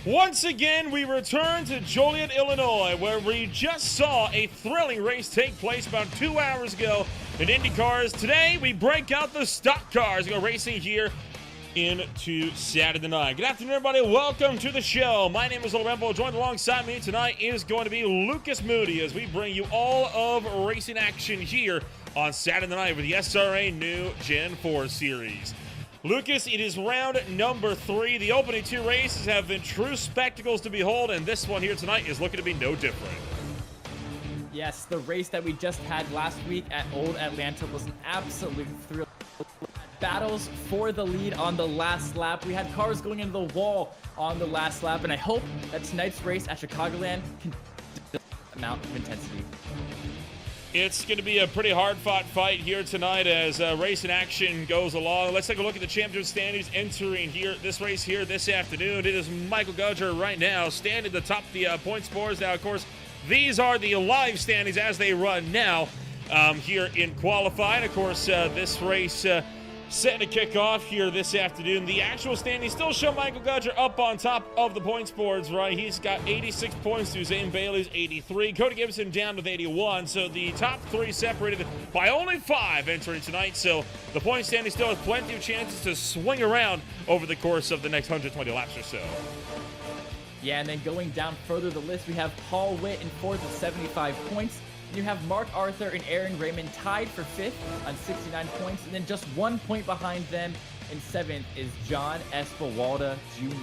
Once again, we return to Joliet, Illinois, where we just saw a thrilling race take place about 2 hours ago in Indy cars. Today, we break out the stock cars and go racing here into Saturday night. Good afternoon, everybody. Welcome to the show. My name is Lorenzo. Joined alongside me tonight is going to be Lucas Moody as we bring you all of racing action here on Saturday night with the SRA New Gen 4 Series. Lucas, it is round number 3. The opening 2 races have been true spectacles to behold, and this one here tonight is looking to be no different. Yes, the race that we just had last week at Old Atlanta was an absolute thrill. Battles for the lead on the last lap. We had cars going into the wall on the last lap, and I hope that tonight's race at Chicagoland can that amount of intensity. It's going to be a pretty hard-fought fight here tonight as racing action goes along. Let's take a look at the championship standings entering here this race here this afternoon. It is Michael Gudger right now standing at the top of the point scores. Now, of course, these are the live standings as they run now here in qualifying. Of course, this race setting to kick off here this afternoon. The actual standings still show Michael Gudger up on top of the points boards, right? He's got 86 points to Zane Bailey's 83. Cody Gibson down with 81. So the top 3 separated by only 5 entering tonight. So the point standing still has plenty of chances to swing around over the course of the next 120 laps or so. Yeah, and then going down further the list, we have Paul Witt in 4th with 75 points. You have Mark Arthur and Aaron Raymond tied for 5th on 69 points. And then just 1 point behind them in 7th is John Espawalda Jr.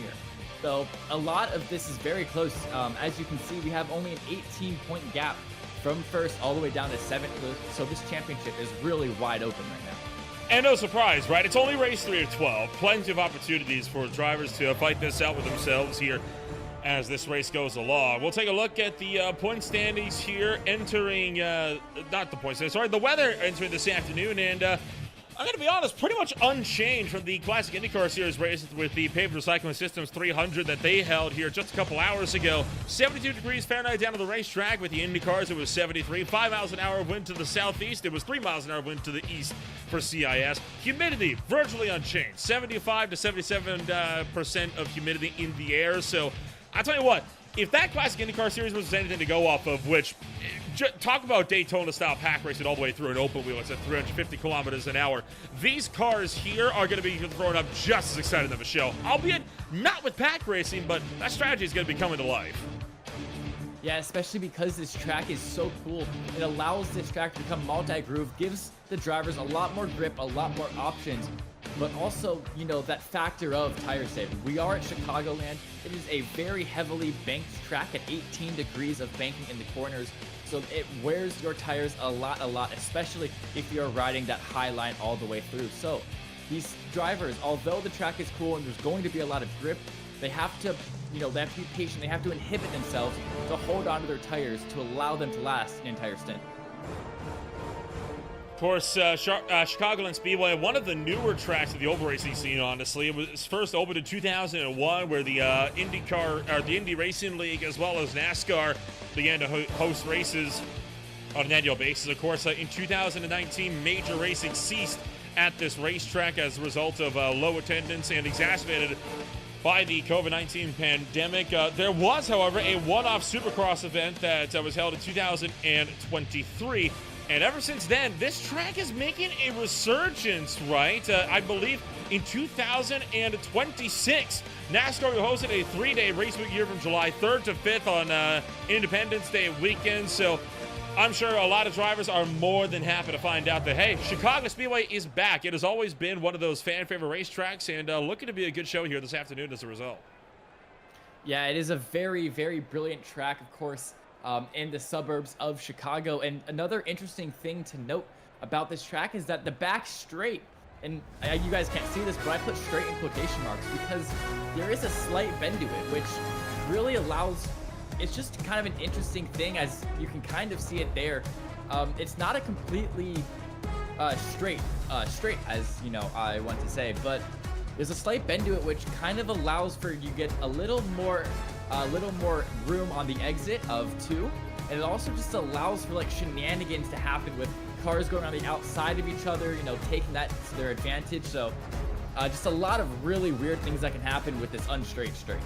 So a lot of this is very close. As you can see, we have only an 18-point gap from 1st all the way down to 7th. So this championship is really wide open right now. And no surprise, right? It's only race 3 of 12. Plenty of opportunities for drivers to fight this out with themselves here as this race goes along. We'll take a look at the point standings here entering, not the point standings, sorry, the weather entering this afternoon. And I'm going to be honest, pretty much unchanged from the Classic IndyCar Series race with the Paved Recycling Systems 300 that they held here just a couple hours ago. 72 degrees Fahrenheit down to the racetrack. With the IndyCars, it was 73. 5 miles an hour wind to the southeast. It was 3 miles an hour wind to the east for CIS. Humidity, virtually unchanged. 75 to 77% of humidity in the air. So I'll tell you what, if that Classic IndyCar Series was anything to go off of, which, talk about Daytona-style pack racing all the way through an open wheel, it's at 350 kilometers an hour. These cars here are going to be throwing up just as exciting of a show, albeit not with pack racing, but that strategy is going to be coming to life. Yeah, especially because this track is so cool. It allows this track to become multi-groove, gives the drivers a lot more grip, a lot more options, but also, you know, that factor of tire saving. We are at Chicagoland. It is a very heavily banked track at 18 degrees of banking in the corners, so it wears your tires a lot, especially if you're riding that high line all the way through. So these drivers, although the track is cool and there's going to be a lot of grip, they have to, you know, they have to be patient. They have to inhibit themselves to hold on to their tires to allow them to last an entire stint. Of course, Chicagoland Speedway, one of the newer tracks of the oval racing scene, honestly. It was first opened in 2001, where the Indy Racing League, as well as NASCAR, began to host races on an annual basis. Of course, in 2019, major racing ceased at this racetrack as a result of low attendance and exacerbated by the COVID-19 pandemic. There was, however, a one-off Supercross event that was held in 2023. And ever since then, this track is making a resurgence, right? I believe in 2026, NASCAR will host a 3-day race week here from July 3rd to 5th on Independence Day weekend. So I'm sure a lot of drivers are more than happy to find out that, hey, Chicago Speedway is back. It has always been one of those fan-favorite racetracks, and looking to be a good show here this afternoon as a result. Yeah, it is a very, very brilliant track, of course, in the suburbs of Chicago. And another interesting thing to note about this track is that the back straight, and you guys can't see this, but I put straight in quotation marks because there is a slight bend to it, which really allows, it's just kind of an interesting thing, as you can kind of see it there. It's not a completely straight, as you know, I want to say, but there's a slight bend to it, which kind of allows for you get a little more room on the exit of 2, and it also just allows for like shenanigans to happen with cars going on the outside of each other, you know, taking that to their advantage. So just a lot of really weird things that can happen with this unstraight straight.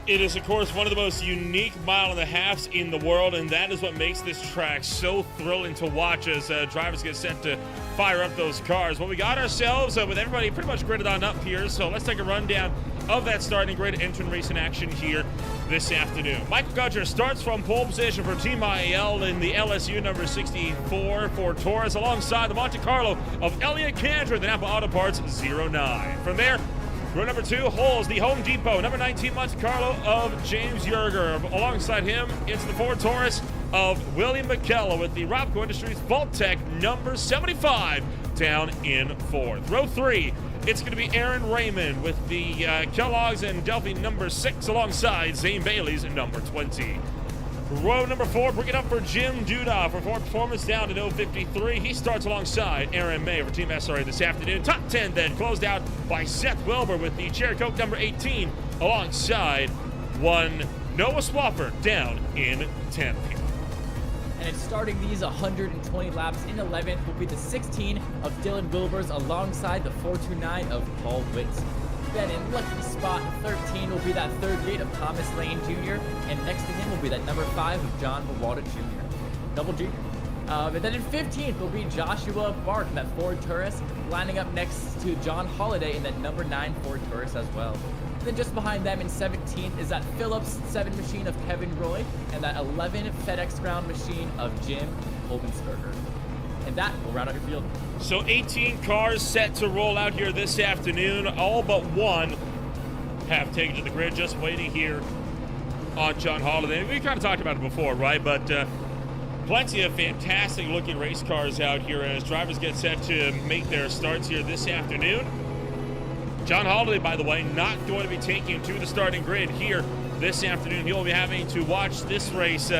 It is, of course, one of the most unique mile and a halves in the world, and that is what makes this track so thrilling to watch as drivers get sent to fire up those cars. Well, we got ourselves with everybody pretty much gridded on up here, so let's take a rundown of that starting grid entering racing action here this afternoon. Michael Gudger starts from pole position for Team IAL in the LSU number 64 for Torres, alongside the Monte Carlo of Elliott Kandra, the Napa Auto Parts 09. From there, row number 2 holds the Home Depot, number 19 Monte Carlo of James Yerger. Alongside him, it's the Ford Taurus of William McKellar with the Robco Industries Vault-Tec number 75 down in 4th. Row 3, it's going to be Aaron Raymond with the Kellogg's and Delphi number 6 alongside Zane Bailey's number 20. Row number 4, bring it up for Jim Duda for Ford Performance down to 053. He starts alongside Aaron May for Team SRA this afternoon. Top 10 then closed out by Seth Wilbur with the Cherry Coke number 18 alongside one Noah Swafford down in 10th. And it's starting these 120 laps in 11th will be the 16 of Dylan Wilbers alongside the 429 of Paul Witz. Then in lucky spot 13 will be that third gate of Thomas Lane Jr. And next to him will be that number 5 of John Bawalda Jr. Double Jr. And then in 15th will be Joshua Bark in that Ford Taurus, lining up next to John Holiday in that number 9 Ford Taurus as well. And then just behind them in 17th is that Phillips 7 machine of Kevin Roy and that 11 FedEx Ground machine of Jim Holmensberger. And that will round out your field. So 18 cars set to roll out here this afternoon. All but one have taken to the grid, just waiting here on John Holiday. We kind of talked about it before, right? But plenty of fantastic looking race cars out here as drivers get set to make their starts here this afternoon. John Holiday, by the way, not going to be taking to the starting grid here this afternoon. He'll be having to watch this race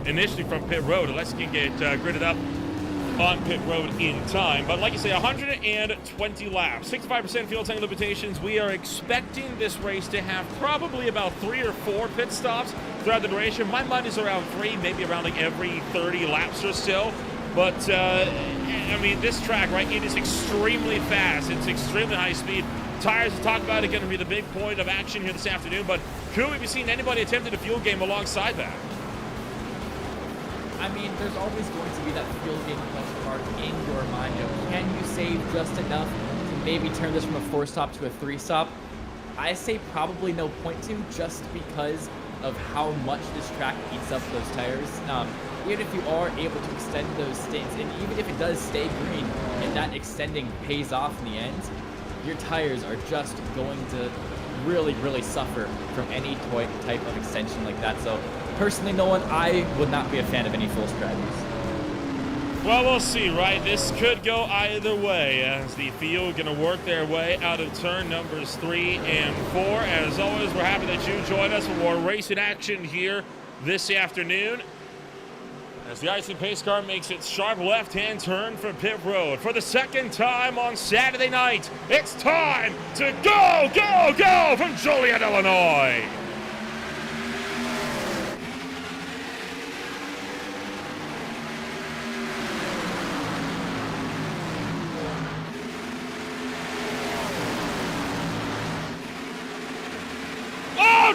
initially from pit road, unless he can get gridded up on pit road in time. But like you say, 120 laps, 65% fuel tank limitations. We are expecting this race to have probably about 3 or 4 pit stops throughout the duration. My mind is around 3, maybe around like every 30 laps or so. But I mean, this track, right, it is extremely fast. It's extremely high speed. Tires, to talk about, are going to be the big point of action here this afternoon. But could we be seeing anybody attempting a fuel game alongside that? I mean, there's always going to be that fuel game question mark in your mind. You know, can you save just enough to maybe turn this from a 4-stop to a 3-stop? I say probably no point to, just because of how much this track eats up those tires. Even if you are able to extend those stints, and even if it does stay green and that extending pays off in the end, your tires are just going to really, really suffer from any type of extension like that. So personally, Nolan, I would not be a fan of any full strategies. Well, we'll see, right? This could go either way as the field going to work their way out of turn numbers 3 and 4. As always, we're happy that you joined us for more racing action here this afternoon, as the IC pace car makes its sharp left-hand turn from pit road. For the second time on Saturday night, it's time to go, go, go from Joliet, Illinois.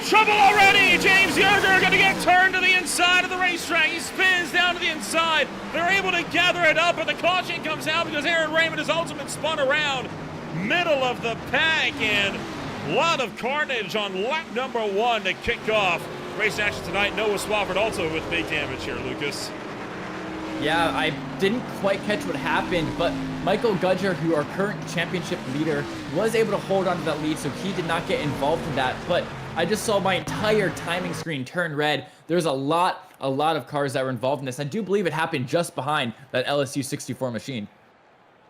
Trouble already! James Yerger going to get turned to the inside of the racetrack. He spins down to the inside. They're able to gather it up, but the caution comes out because Aaron Raymond has also been spun around middle of the pack, and a lot of carnage on lap number 1 to kick off race action tonight. Noah Swafford also with big damage here, Lucas. Yeah, I didn't quite catch what happened, but Michael Gudger, who our current championship leader, was able to hold on to that lead, so he did not get involved in that. But I just saw my entire timing screen turn red. There's a lot of cars that were involved in this. I do believe it happened just behind that LSU 64 machine.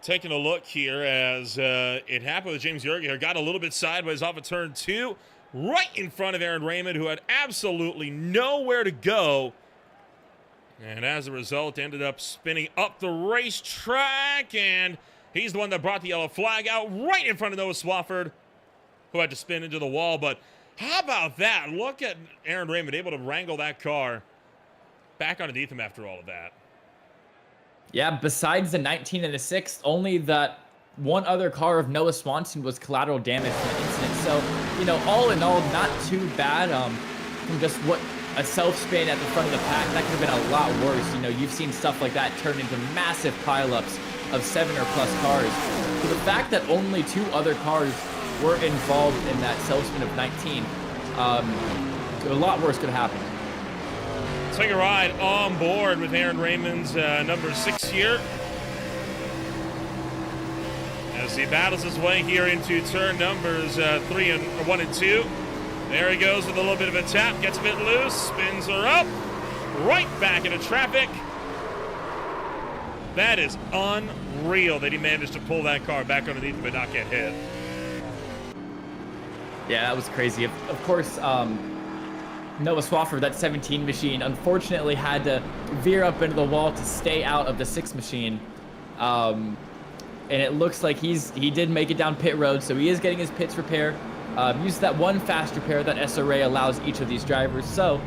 Taking a look here as it happened with James Yerger here. Got a little bit sideways off of turn 2, right in front of Aaron Raymond, who had absolutely nowhere to go. And as a result, ended up spinning up the racetrack, and he's the one that brought the yellow flag out right in front of Noah Swafford, who had to spin into the wall. But how about that? Look at Aaron Raymond able to wrangle that car back underneath him after all of that. Yeah, besides the 19 and the 6th, only that one other car of Noah Swanson was collateral damage from the incident. So, you know, all in all, not too bad from just what a self-spin at the front of the pack. That could have been a lot worse. You know, you've seen stuff like that turn into massive pileups of 7 or plus cars. So the fact that only 2 other cars were involved in that self-spin of 19, a lot worse could have happened. Take a ride on board with Aaron Raymond's number 6 here, as he battles his way here into turn numbers 1 and 2. There he goes with a little bit of a tap, gets a bit loose, spins her up, right back into traffic. That is unreal that he managed to pull that car back underneath him and not get hit. Yeah, that was crazy. Of course, Noah Swafford, that 17 machine, unfortunately had to veer up into the wall to stay out of the 6 machine. And it looks like he did make it down pit road, so he is getting his pits repaired. Use that one fast repair that SRA allows each of these drivers. So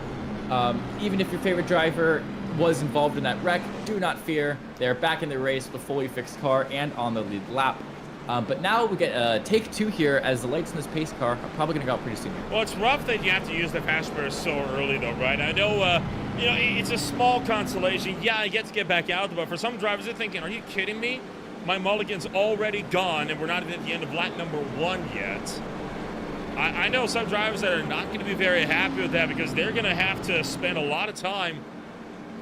even if your favorite driver was involved in that wreck, do not fear. They're back in the race with a fully fixed car and on the lead lap. But now we get take 2 here, as the lights in this pace car are probably going to go out pretty soon. Well, it's rough that you have to use the fast repair so early, though, right? I know, you know, it's a small consolation. Yeah, I get to get back out, but for some drivers, they're thinking, are you kidding me? My mulligan's already gone, and we're not even at the end of lap number 1 yet. I know some drivers that are not going to be very happy with that, because they're going to have to spend a lot of time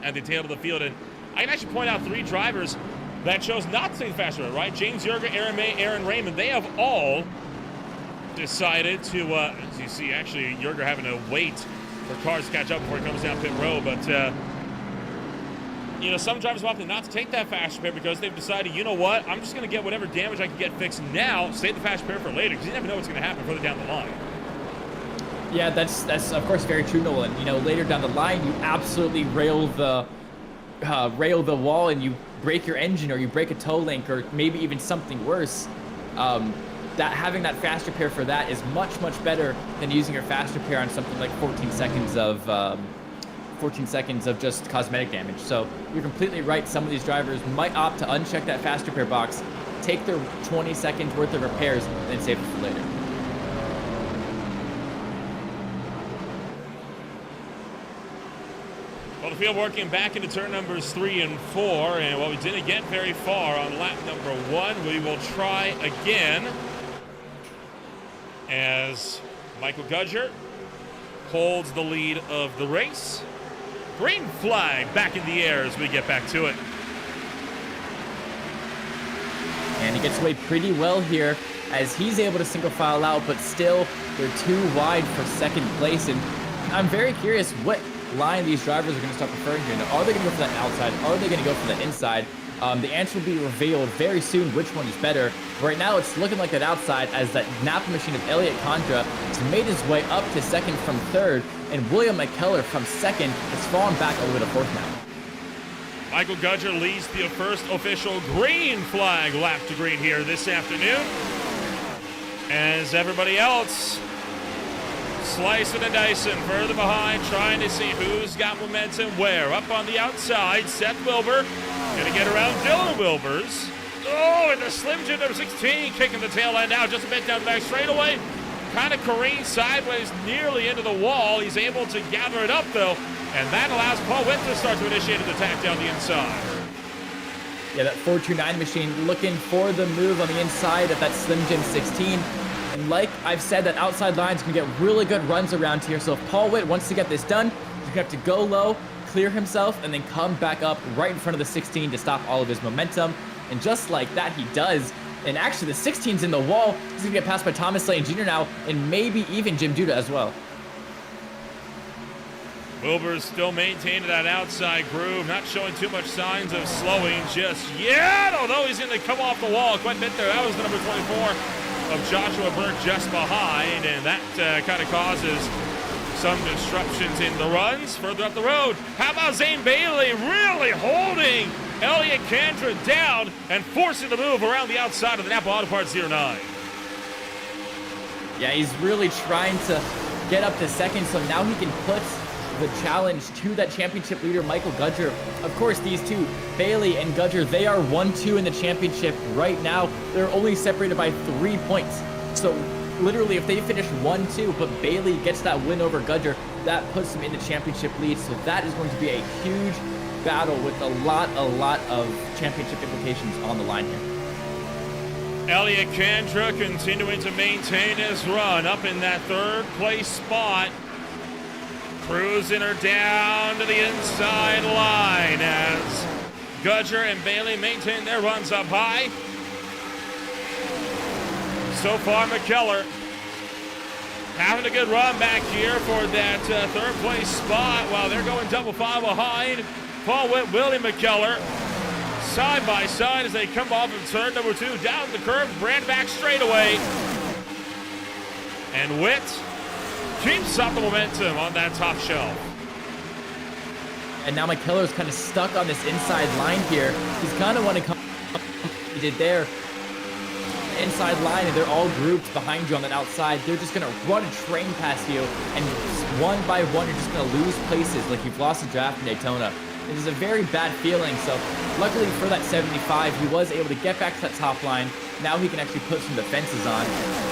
at the tail of the field. And I can actually point out 3 drivers that chose not to take the fast repair, right? James Yerger, Aaron Raymond, they have all decided to, as you see, actually, Yerger having to wait for cars to catch up before he comes down pit road. But, you know, some drivers opted not to take that fast repair because they've decided, you know what, I'm just going to get whatever damage I can get fixed now, save the fast repair for later, because you never know what's going to happen further down the line. Yeah, that's of course very true, Nolan. You know, later down the line, you absolutely rail the wall and you break your engine, or you break a toe link, or maybe even something worse. That having that fast repair for that is much better than using your fast repair on something like 14 seconds of just cosmetic damage. So you're completely right. Some of these drivers might opt to uncheck that fast repair box, take their 20 seconds worth of repairs, and then save it for later. Well, the field working back into turn numbers 3 and 4, and while we didn't get very far on lap number 1, we will try again as Michael Gudger holds the lead of the race. Green flag back in the air as we get back to it. And he gets away pretty well here as he's able to single file out, but still they're too wide for second place. And I'm very curious what line these drivers are going to start preferring here. Now, are they going to go for that outside? Are they going to go for the inside? The answer will be revealed very soon which one is better. Right now, it's looking like that outside, as that Napa machine of Elliott Condra has made his way up to second from third, and William McKellar from second has fallen back over to fourth now. Michael Gudger leads the first official green flag lap to green here this afternoon, as everybody else slicing and dicing further behind, trying to see who's got momentum where. Up on the outside, Seth Wilbur going to get around Dylan Wilbers. Oh, and the Slim Jim number 16 kicking the tail end out just a bit down the back straightaway. Kind of careens sideways nearly into the wall. He's able to gather it up, though, and that allows Paul Witt to start to initiate an attack down the inside. Yeah, that 429 machine looking for the move on the inside of that Slim Jim 16. And like I've said, that outside line's going to get really good runs around here. So if Paul Witt wants to get this done, he's going to have to go low, clear himself, and then come back up right in front of the 16 to stop all of his momentum. And just like that, he does. And actually, the 16's in the wall. He's going to get passed by Thomas Lane Jr. now, and maybe even Jim Duda as well. Wilbur's still maintaining that outside groove, not showing too much signs of slowing just yet, although he's going to come off the wall quite a bit there. That was the number 24 of Joshua Burke just behind, and that kind of causes some disruptions in the runs further up the road. How about Zane Bailey really holding Elliott Condra down and forcing the move around the outside of the Napa Auto Parts 09? Yeah, he's really trying to get up to second, so now he can put the challenge to that championship leader, Michael Gudger. Of course, these two, Bailey and Gudger, they are 1-2 in the championship right now. They're only separated by 3 points. So literally, if they finish 1-2, but Bailey gets that win over Gudger, that puts them in the championship lead. So that is going to be a huge battle with a lot of championship implications on the line here. Elliot Kandra continuing to maintain his run up in that third place spot. Cruising her down to the inside line as Gudger and Bailey maintain their runs up high. So far, McKellar having a good run back here for that third place spot while they're going double file behind. Paul Witt, Willie McKellar, side by side as they come off of turn number 2, down the curve, brand back straightaway. And Witt keeps up the momentum on that top shelf. And now McKellar's kind of stuck on this inside line here. He's kind of want to come, he did there. Inside line, and they're all grouped behind you on that outside. They're just going to run a train past you, and one by one, you're just going to lose places like you've lost a draft in Daytona. It is a very bad feeling, so luckily for that 75, he was able to get back to that top line. Now he can actually put some defenses on,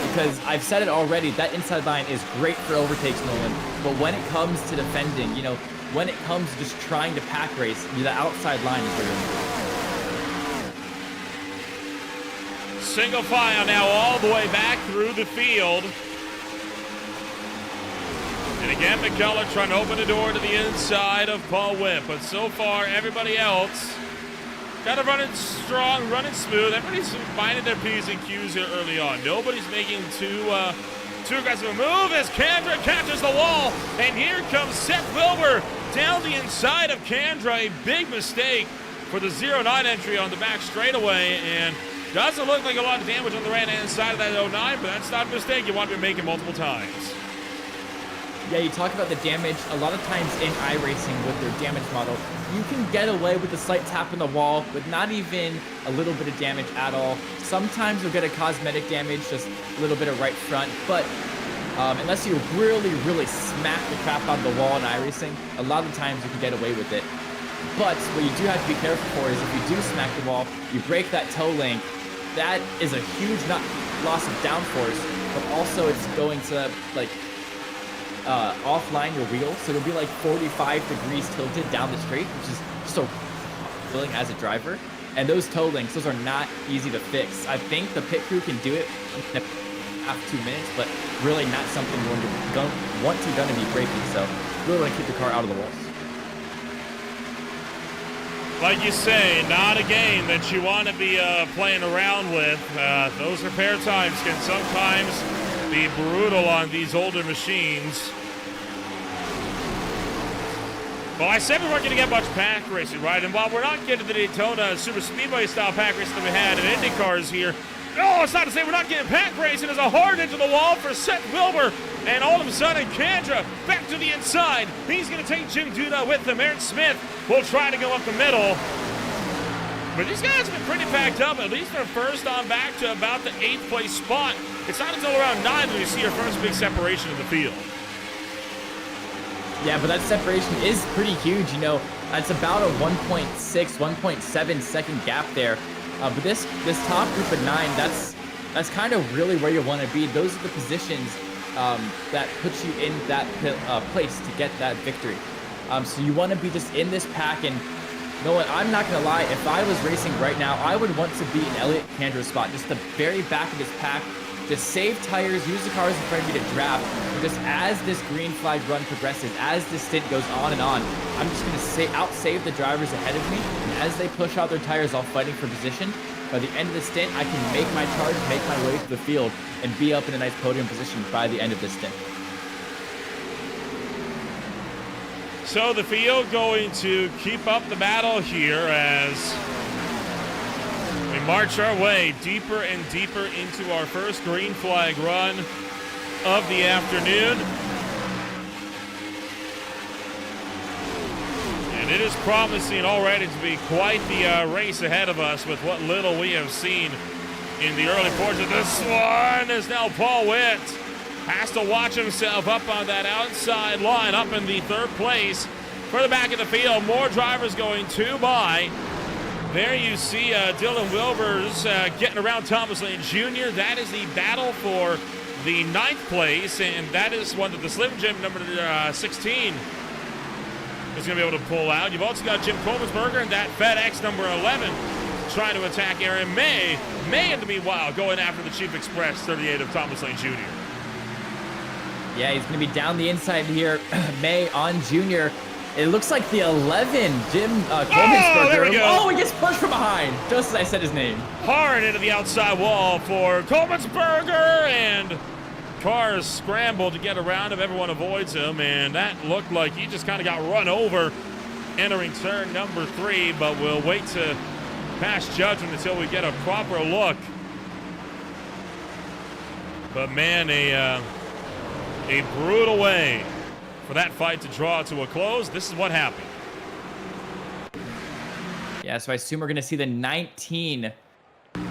because I've said it already, that inside line is great for overtakes, Nolan, but when it comes to defending, you know, when it comes to just trying to pack race, the outside line is where you're going. Single file now all the way back through the field. And again, McKellar trying to open the door to the inside of Paul Witt. But so far, everybody else kind of running strong, running smooth. Everybody's finding their P's and Q's here early on. Nobody's making too aggressive a move as Kandra catches the wall. And here comes Seth Wilbur down the inside of Kandra. A big mistake for the 09 entry on the back straightaway. And doesn't look like a lot of damage on the right-hand side of that 09, but that's not a mistake you want to be making multiple times. Yeah, you talk about the damage. A lot of times in iRacing with their damage model, you can get away with a slight tap on the wall with not even a little bit of damage at all. Sometimes you'll get a cosmetic damage, just a little bit of right front, but unless you really smack the crap out of the wall in iRacing, a lot of times you can get away with it. But what you do have to be careful for is if you do smack the wall, you break that toe link. That is a huge loss of downforce, but also it's going to like offline your wheel, so it'll be like 45 degrees tilted down the straight, which is so feeling as a driver. And those toe links, those are not easy to fix. I think the pit crew can do it in after 2 minutes, but really not something you're going to be breaking. So really want to keep the car out of the walls. Like you say, not a game that you want to be playing around with. Those repair times can sometimes be brutal on these older machines. Well, I said we weren't going to get much pack racing, right? And while we're not getting the Daytona Super Speedway style pack racing that we had in Indy cars here, no, it's not to say we're not getting pack racing. There's a hard into the wall for Seth Wilbur. And all of a sudden, Kandra back to the inside. He's going to take Jim Duda with him. Aaron Smith will try to go up the middle. But these guys have been pretty packed up. At least they're first on back to about the 8th place spot. It's not until around 9 when you see your first big separation in the field. Yeah, but that separation is pretty huge. You know, it's about a 1.6, 1.7 second gap there. But this top group of 9, that's kind of really where you want to be. Those are the positions that put you in that place to get that victory. So you want to be just in this pack. And Nolan, I'm not going to lie, if I was racing right now, I would want to be in Elliot Kandra's spot, just the very back of this pack. Just save tires, use the cars in front of you to draft. And just as this green flag run progresses, as this stint goes on and on, I'm just going to out-save the drivers ahead of me. And as they push out their tires all fighting for position, by the end of the stint, I can make my charge, make my way to the field, and be up in a nice podium position by the end of this stint. So the field going to keep up the battle here as we march our way deeper and deeper into our first green flag run of the afternoon. And it is promising already to be quite the race ahead of us with what little we have seen in the early portion. This one is now Paul Witt has to watch himself up on that outside line, up in the third place for the back of the field. More drivers going 2 by. There you see Dylan Wilbers getting around Thomas Lane Jr. That is the battle for the 9th place, and that is one that the Slim Jim number 16 is going to be able to pull out. You've also got Jim Kolmensberger and that FedEx number 11 trying to attack Aaron May. May, in the meanwhile, going after the Chief Express 38 of Thomas Lane Jr. Yeah, he's going to be down the inside here. May on Junior. It looks like the 11, Jim Kolmensberger. There we go. Oh, he gets pushed from behind, just as I said his name. Hard into the outside wall for Kolmensberger, and cars scramble to get around him. Everyone avoids him, and that looked like he just kind of got run over entering turn number 3, but we'll wait to pass judgment until we get a proper look. But man, a brutal way for that fight to draw to a close. This is what happened. Yeah, so I assume we're going to see the 19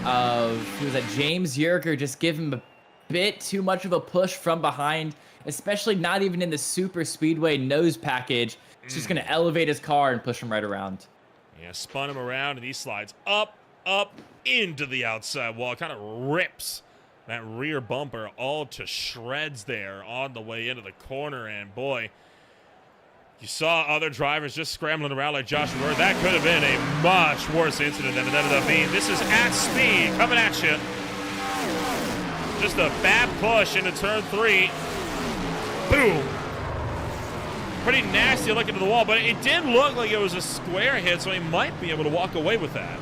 of, who was that, James Yerger, just give him a bit too much of a push from behind, especially not even in the super speedway nose package. It's just going to elevate his car and push him right around. Yeah, spun him around, and he slides up into the outside wall. Kind of rips that rear bumper all to shreds there on the way into the corner. And boy, you saw other drivers just scrambling around like Josh Ward. That could have been a much worse incident than it ended up being. This is at speed coming at you. Just a bad push into turn 3. Boom. Pretty nasty looking to the wall, but it did look like it was a square hit, so he might be able to walk away with that.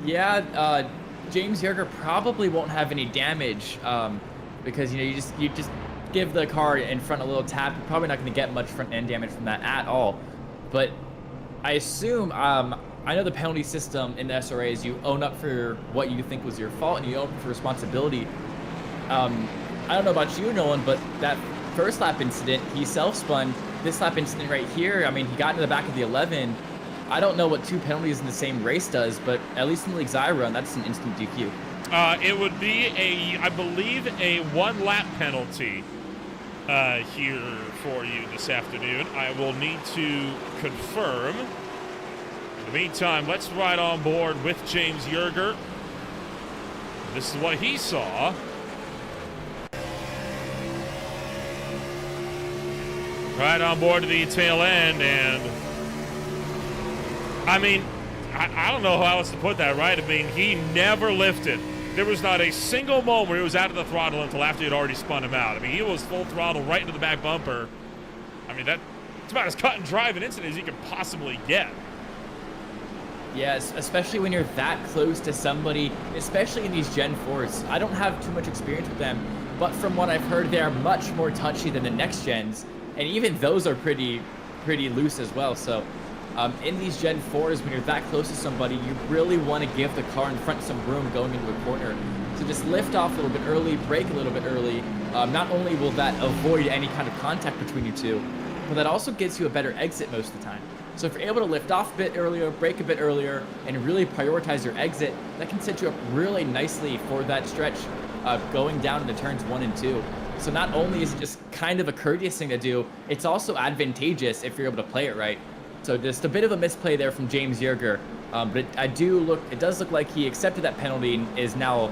Yeah, James Yerger probably won't have any damage because you just give the car in front a little tap. You're probably not going to get much front end damage from that at all. But I assume I know the penalty system in the SRA is you own up for what you think was your fault and you own up for responsibility. I don't know about you, Nolan, but that first lap incident, he self-spun. This lap incident right here, I mean, he got into the back of the 11. I don't know what 2 penalties in the same race does, but at least in the leagues I run, that's an instant DQ. It would be I believe, a 1-lap penalty here for you this afternoon. I will need to confirm. In the meantime, let's ride on board with James Yerger. This is what he saw. Right on board to the tail end, and I mean, I don't know how else to put that, right? I mean, he never lifted. There was not a single moment where he was out of the throttle until after he had already spun him out. I mean, he was full throttle right into the back bumper. I mean, that's about as cut and dry of an incident as you could possibly get. Yes, especially when you're that close to somebody, especially in these Gen 4s. I don't have too much experience with them, but from what I've heard, they are much more touchy than the next gens, and even those are pretty loose as well. So in these Gen 4s, when you're that close to somebody, you really want to give the car in front some room going into a corner. So just lift off a little bit early, brake a little bit early. Not only will that avoid any kind of contact between you two, but that also gets you a better exit most of the time. So if you're able to lift off a bit earlier, brake a bit earlier, and really prioritize your exit, that can set you up really nicely for that stretch going down into turns 1 and 2. So not only is it just kind of a courteous thing to do, it's also advantageous if you're able to play it right. So just a bit of a misplay there from James Yerger, but it does look like he accepted that penalty and is now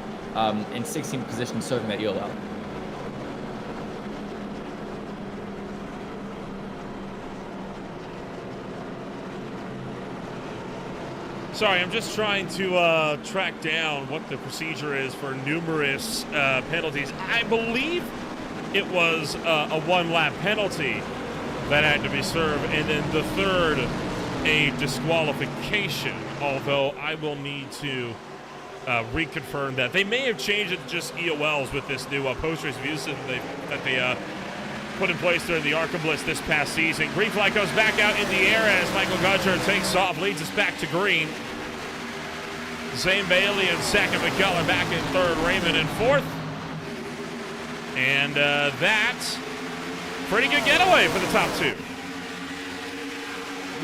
in 16th position serving that EOL. Sorry, I'm just trying to track down what the procedure is for numerous penalties. I believe it was a 1-lap penalty that had to be served, and then the third, a disqualification, although I will need to reconfirm that. They may have changed it to just EOLs with this new post-race review system that they put in place during the ARCA Blitz this past season. Green flag goes back out in the air as Michael Gudger takes off, leads us back to green. Zane Bailey in second, McKellar back in third, Raymond in fourth. And that's pretty good getaway for the top 2.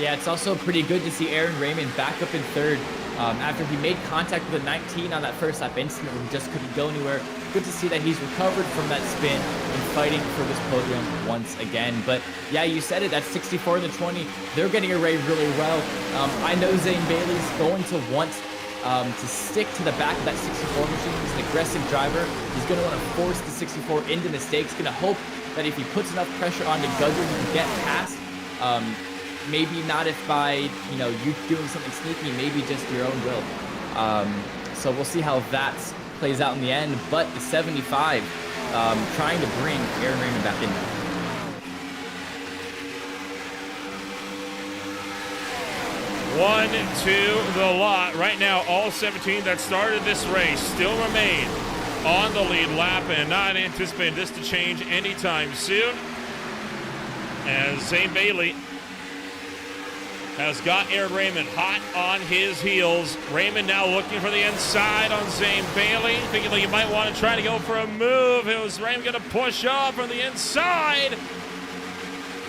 Yeah, it's also pretty good to see Aaron Raymond back up in third. after he made contact with the 19 on that first lap incident where he just couldn't go anywhere. Good to see that he's recovered from that spin and fighting for this podium once again. But yeah, you said it, that's 64 and the 20. They're getting arrayed really well. I know Zane Bailey's going to want to stick to the back of that 64 machine. He's an aggressive driver. He's going to want to force the 64 into mistakes. Going to hope that if he puts enough pressure onto Gudger, he can get past. Maybe not if by, you know, you doing something sneaky, maybe just your own will. So we'll see how that plays out in the end. But the 75 trying to bring Aaron Raymond back in there. One to the lot. Right now, all 17 that started this race still remain on the lead lap and not anticipating this to change anytime soon. As Zane Bailey has got Aaron Raymond hot on his heels. Raymond now looking for the inside on Zane Bailey, thinking like he might want to try to go for a move. It was Raymond going to push up from the inside.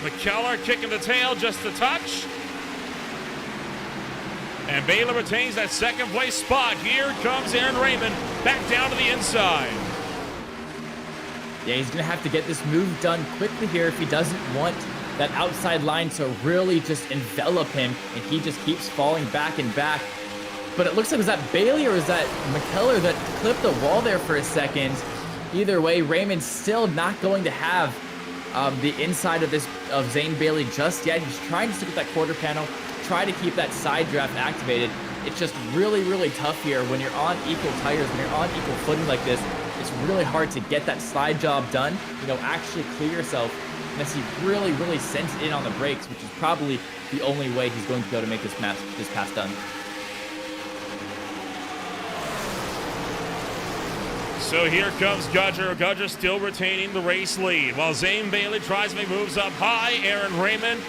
McKellar kicking the tail just a touch. And Baylor retains that second place spot. Here comes Aaron Raymond back down to the inside. Yeah, he's going to have to get this move done quickly here if he doesn't want that outside line to really just envelop him, and he just keeps falling back and back. But it looks like, was that Bailey or was that McKellar that clipped the wall there for a second? Either way, Raymond's still not going to have the inside of Zane Bailey just yet. He's trying to stick with that quarter panel, try to keep that side draft activated. It's just really, really tough here when you're on equal tires, when you're on equal footing like this. It's really hard to get that slide job done, you know, actually clear yourself, unless he really, really sends it in on the brakes, which is probably the only way he's going to be able to make this pass done. So here comes Gudger. Gudger still retaining the race lead, while Zane Bailey tries to make moves up high. Aaron Raymond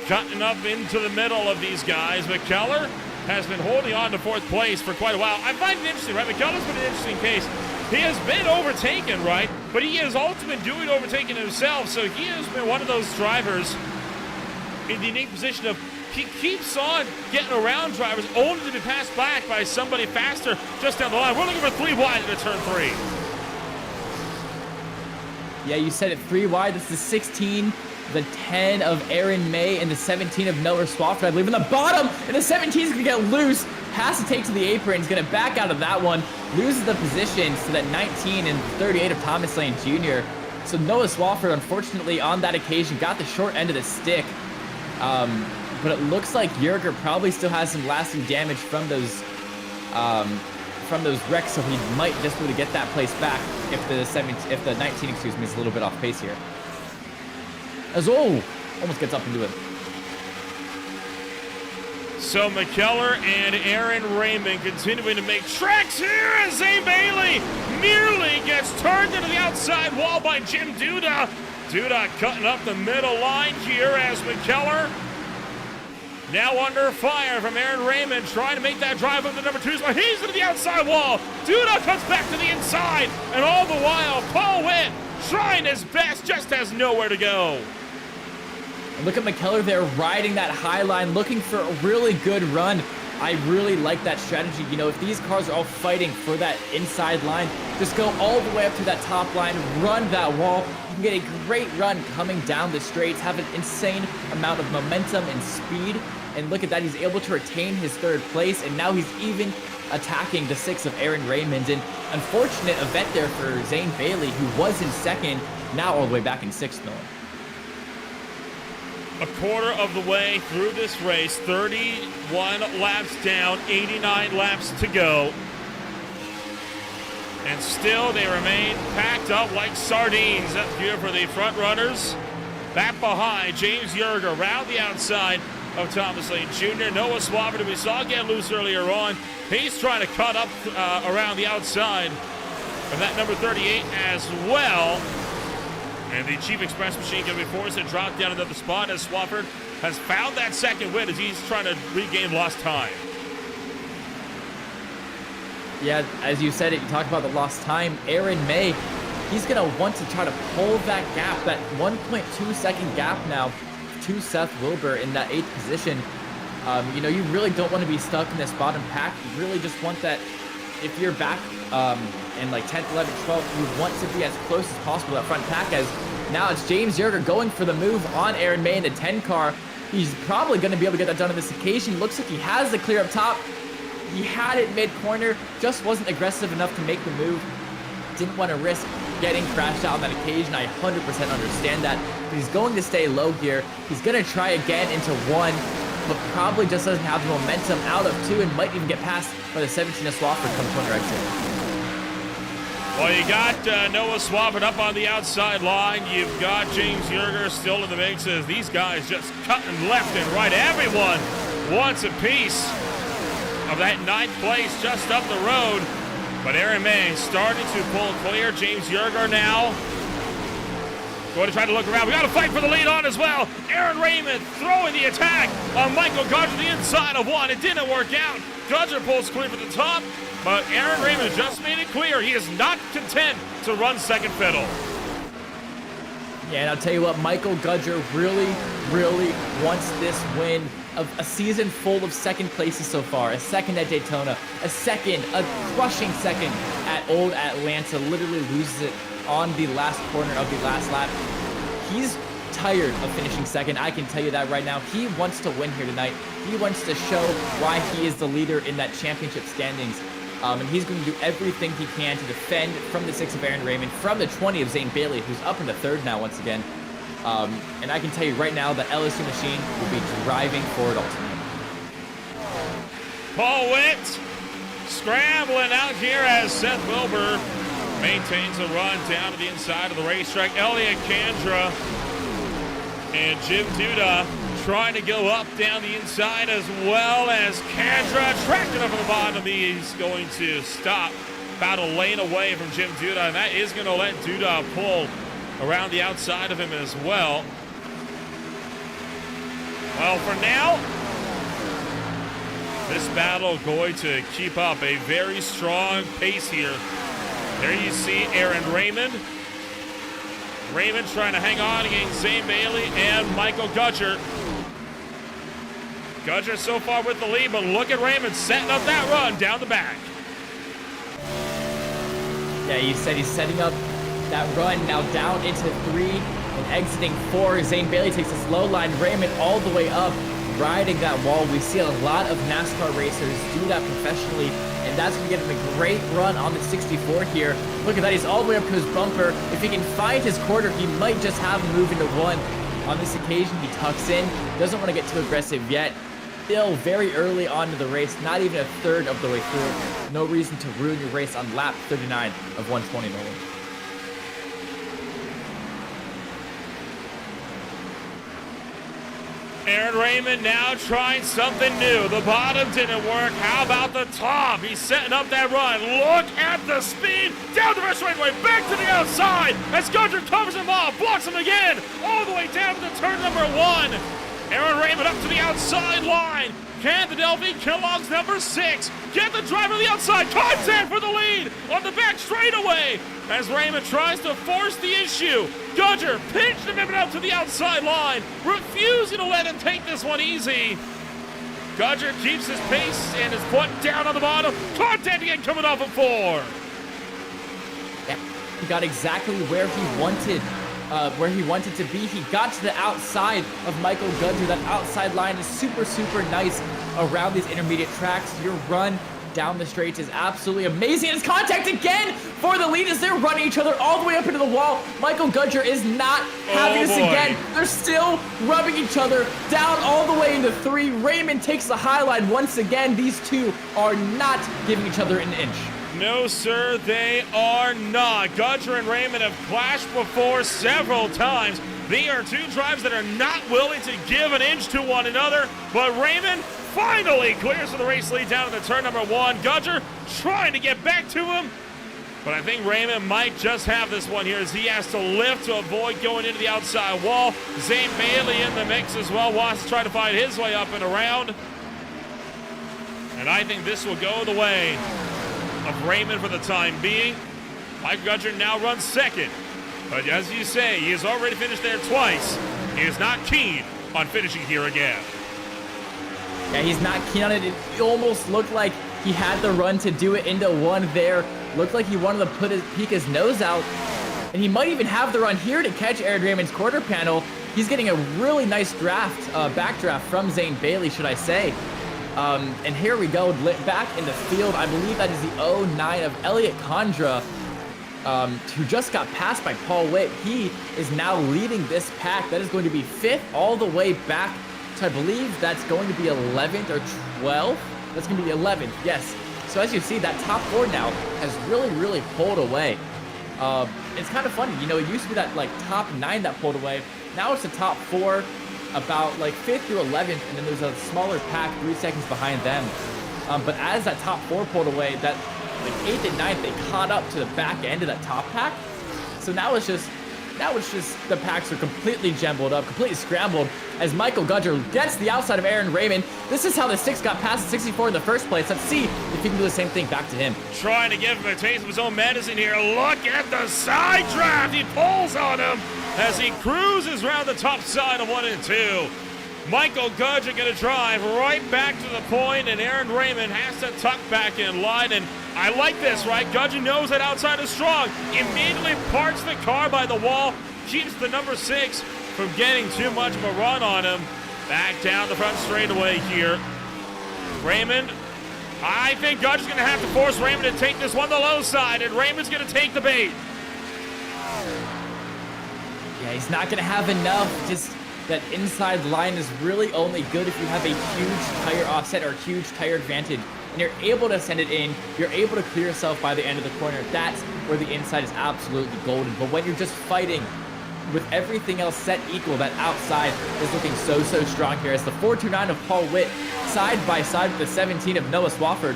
cutting up into the middle of these guys. McKellar has been holding on to fourth place for quite a while. I find it interesting, right? McKellar's been an interesting case. He has been overtaken, right? But he has also been doing overtaking himself, so he has been one of those drivers in the unique position of he keeps on getting around drivers only to be passed back by somebody faster just down the line. We're looking for 3 wide into turn 3. Yeah, you said it, 3 wide. This is the 16, the 10 of Aaron May, and the 17 of Noah Swafford, I believe. In the bottom, and the 17 is going to get loose. Has to take to the apron. He's going to back out of that one. Loses the position to that 19 and 38 of Thomas Lane Jr. So Noah Swafford, unfortunately, on that occasion, got the short end of the stick. But it looks like Yerger probably still has some lasting damage from those wrecks, so he might just be able to get that place back if the 19, excuse me, is a little bit off pace here. As almost gets up into it. So McKellar and Aaron Raymond continuing to make tracks here as Zane Bailey nearly gets turned into the outside wall by Jim Duda. Duda cutting up the middle line here as McKellar now under fire from Aaron Raymond, trying to make that drive up the number 2 spot. He's into the outside wall. Duda comes back to the inside, and all the while, Paul Witt trying his best, just has nowhere to go. And look at McKellar there riding that high line, looking for a really good run. I really like that strategy. You know, if these cars are all fighting for that inside line, just go all the way up to that top line, run that wall. You can get a great run coming down the straights, have an insane amount of momentum and speed. And look at that, he's able to retain his 3rd place, and now he's even attacking the 6 of Aaron Raymond. And unfortunate event there for Zane Bailey, who was in 2nd, now all the way back in 6th, Miller. A quarter of the way through this race, 31 laps down, 89 laps to go. And still they remain packed up like sardines up here for the front runners. Back behind, James Yerger around the outside of Thomas Lane Jr. Noah Swafford, who we saw get loose earlier on. He's trying to cut up around the outside of that number 38 as well. And the Chief Express machine can be forced to drop down another spot as Swafford has found that second win as he's trying to regain lost time. Yeah, as you said it, you talked about the lost time. Aaron May, he's going to want to try to pull that gap, that 1.2 second gap now to Seth Wilbur in that 8th position. You know, you really don't want to be stuck in this bottom pack. You really just want that, if you're back in like 10th, 11th, 12th, you want to be as close as possible to that front pack. As now it's James Yerger going for the move on Aaron May in the 10 car. He's probably going to be able to get that done on this occasion. Looks like he has the clear up top. He had it mid-corner, just wasn't aggressive enough to make the move. Didn't want to risk getting crashed out on that occasion. I 100% understand that. But he's going to stay low here. He's going to try again into 1, but probably just doesn't have the momentum out of 2 and might even get passed by the 17 of Swafford come corner exit. Well, you got Noah Swafford up on the outside line. You've got James Yerger still in the mix as these guys just cutting left and right. Everyone wants a piece of that 9th place just up the road. But Aaron May starting to pull clear. James Yerger now going to try to look around. We got to fight for the lead on as well. Aaron Raymond throwing the attack on Michael Gudger, the inside of 1. It didn't work out. Gudger pulls clear for the top, but Aaron Raymond just made it clear he is not content to run second fiddle. Yeah, and I'll tell you what, Michael Gudger really, really wants this win of a season full of second places so far. A second at Daytona, a crushing second at Old Atlanta, literally loses it on the last corner of the last lap. He's tired of finishing second, I can tell you that right now. He wants to win here tonight. He wants to show why he is the leader in that championship standings. And he's going to do everything he can to defend from the 6 of Aaron Raymond, from the 20 of Zane Bailey, who's up into 3rd now once again. And I can tell you right now, the LSU machine will be driving forward ultimately. Paul Witt scrambling out here as Seth Wilbur maintains a run down to the inside of the racetrack. Elliott Kandra and Jim Duda trying to go up down the inside, as well as Kandra tracking up on the bottom. He's going to stop about a lane away from Jim Duda, and that is going to let Duda pull around the outside of him as well. Well, for now, this battle going to keep up a very strong pace here. There you see Aaron Raymond. Raymond trying to hang on against Zane Bailey and Michael Gudger. Gudger so far with the lead, but look at Raymond setting up that run down the back. Yeah, you said he's setting up that run now down into 3 and exiting 4. Zane Bailey takes this low line. Raymond all the way up, riding that wall. We see a lot of NASCAR racers do that professionally, and that's going to give him a great run on the 64 here. Look at that, he's all the way up to his bumper. If he can find his quarter, he might just have him move into 1. On this occasion, he tucks in, doesn't want to get too aggressive yet. Still very early on in the race, not even a third of the way through. No reason to ruin your race on lap 39 of 120 Nolan. Aaron Raymond now trying something new. The bottom didn't work. How about the top? He's setting up that run. Look at the speed. Down the rest straightaway. Back to the outside. As Gudger covers him off. Blocks him again. All the way down to the turn number 1. Aaron Raymond up to the outside line. Can the Delphi Kellogg's number 6 get the driver to the outside? Contact for the lead on the back straightaway as Raymond tries to force the issue. Gudger pinched him up to the outside line, refusing to let him take this one easy. Gudger keeps his pace and is put down on the bottom. Contact again coming off of 4. Yeah, he got exactly where he wanted. To be. He got to the outside of Michael Gudger. That outside line is super, super nice around these intermediate tracks. Your run down the straights is absolutely amazing. And it's contact again for the lead as they're running each other all the way up into the wall. Michael Gudger is not having this again. They're still rubbing each other down all the way into 3. Raymond takes the high line once again. These two are not giving each other an inch. No, sir, they are not. Gudger and Raymond have clashed before several times. They are two drivers that are not willing to give an inch to one another, but Raymond finally clears for the race lead down to the turn number 1. Gudger trying to get back to him, but I think Raymond might just have this one here as he has to lift to avoid going into the outside wall. Zane Bailey in the mix as well, wants to try to find his way up and around. And I think this will go the way of Raymond for the time being. Mike Gudger now runs second, but as you say, he has already finished there twice. He is not keen on finishing here again. Yeah, he's not keen on it. It almost looked like he had the run to do it into one there. Looked like he wanted to peek his nose out. And he might even have the run here to catch Aaron Raymond's quarter panel. He's getting a really nice draft, backdraft from Zane Bailey, should I say. And here we go, back in the field. I believe that is the 09 of Elliot Condra, who just got passed by Paul Witt. He is now leading this pack. That is going to be 5th all the way back to, I believe that's going to be 11th or 12th. That's going to be 11th, yes. So as you see, that top 4 now has really pulled away. It's kind of funny, you know, it used to be that like top 9 that pulled away. Now it's the top 4, about like 5th through 11th, and then there's a smaller pack 3 seconds behind them. But as that top 4 pulled away, that like 8th and 9th, they caught up to the back end of that top pack. So now it's just the packs are completely jumbled up, completely scrambled as Michael Gudger gets the outside of Aaron Raymond. This is how the 6 got past the 64 in the first place. Let's see if he can do the same thing back to him. Trying to give him a taste of his own medicine here. Look at the side draft. He pulls on him as he cruises around the top side of 1 and 2. Michael Gudger going to drive right back to the point, and Aaron Raymond has to tuck back in line. And I like this, right? Gudger knows that outside is strong. Immediately parks the car by the wall, keeps the number 6 from getting too much of a run on him. Back down the front straightaway here. Raymond, I think Gudger's going to have to force Raymond to take this one the low side, and Raymond's going to take the bait. Yeah, he's not going to have enough. Just that inside line is really only good if you have a huge tire offset or huge tire advantage, and you're able to send it in, you're able to clear yourself by the end of the corner. That's where the inside is absolutely golden. But when you're just fighting with everything else set equal, that outside is looking so strong here as the 429 of Paul Witt side by side with the 17 of Noah Swafford.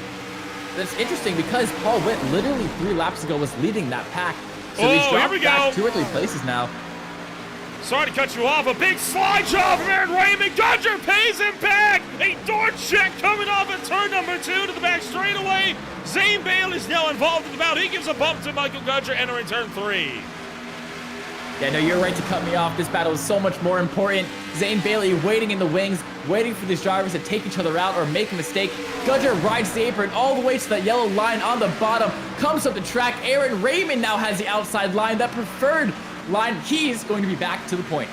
That's interesting because Paul Witt literally 3 laps ago was leading that pack. So he's dropped back 2 or 3 places now. Sorry to cut you off. A big slide job from Aaron Raymond. Gudger pays him back. A door check coming off at turn number 2 to the back straightaway. Zane Bailey's now involved in the bout. He gives a bump to Michael Gudger entering turn 3. Yeah, no, you're right to cut me off. This battle is so much more important. Zane Bailey waiting in the wings, waiting for these drivers to take each other out or make a mistake. Gudger rides the apron all the way to that yellow line on the bottom, comes up the track. Aaron Raymond now has the outside line, that preferred line. He's going to be back to the point.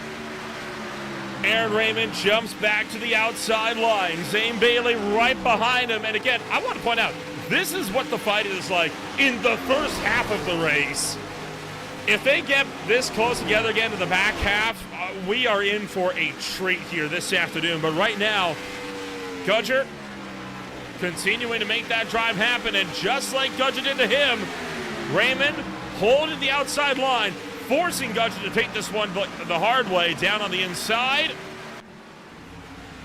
Aaron Raymond jumps back to the outside line. Zane Bailey right behind him. And again, I want to point out, this is what the fight is like in the first half of the race. If they get this close together again in the back half, we are in for a treat here this afternoon. But right now, Gudger continuing to make that drive happen. And just like Gudger did to him, Raymond holding the outside line, forcing Gudger to take this one the hard way down on the inside.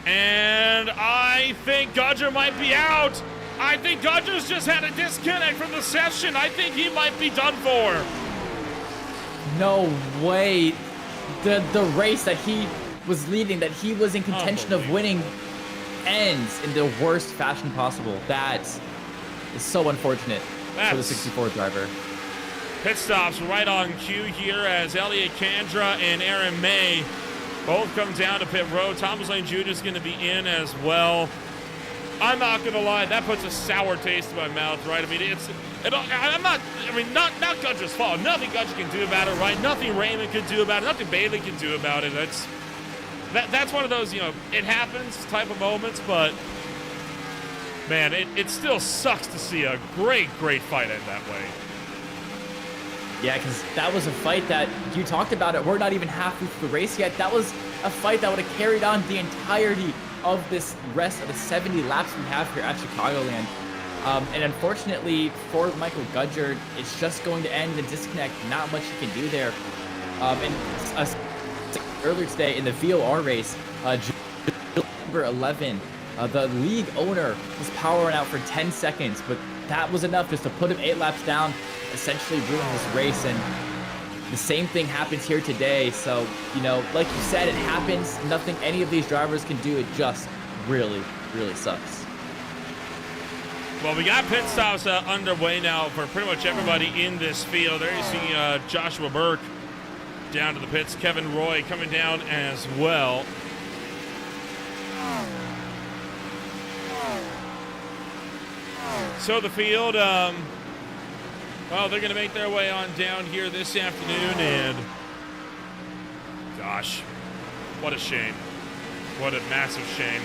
And I think Gudger might be out. I think Gudger's just had a disconnect from the session. I think he might be done for. No way. The race that he was leading, that he was in contention of winning, ends in the worst fashion possible. That is so unfortunate for the 64 driver. Pit stops right on cue here as Elliot Condra and Aaron May both come down to pit road. Thomas Lane Jr. is going to be in as well. I'm not going to lie, that puts a sour taste in my mouth, right? I mean, not Gudger's fault. Nothing Gudger can do about it, right? Nothing Raymond can do about it. Nothing Bailey can do about it. That's one of those, you know, it happens type of moments, but man, it still sucks to see a great fight end that way. Yeah, because that was a fight that you talked about it. We're not even halfway through the race yet. That was a fight that would have carried on the entirety of this rest of the 70 laps we have here at Chicagoland. And unfortunately for Michael Gudger, it's just going to end in a disconnect. Not much he can do there. And earlier today in the VOR race, number 11, the league owner was powering out for 10 seconds, but that was enough just to put him 8 laps down, essentially ruin this race. And the same thing happens here today. So, you know, like you said, it happens. Nothing any of these drivers can do. It just really sucks. Well, we got pit stops underway now for pretty much everybody in this field. There you see Joshua Burke down to the pits. Kevin Roy coming down as well. So the field, well, they're going to make their way on down here this afternoon, and gosh, what a shame. What a massive shame.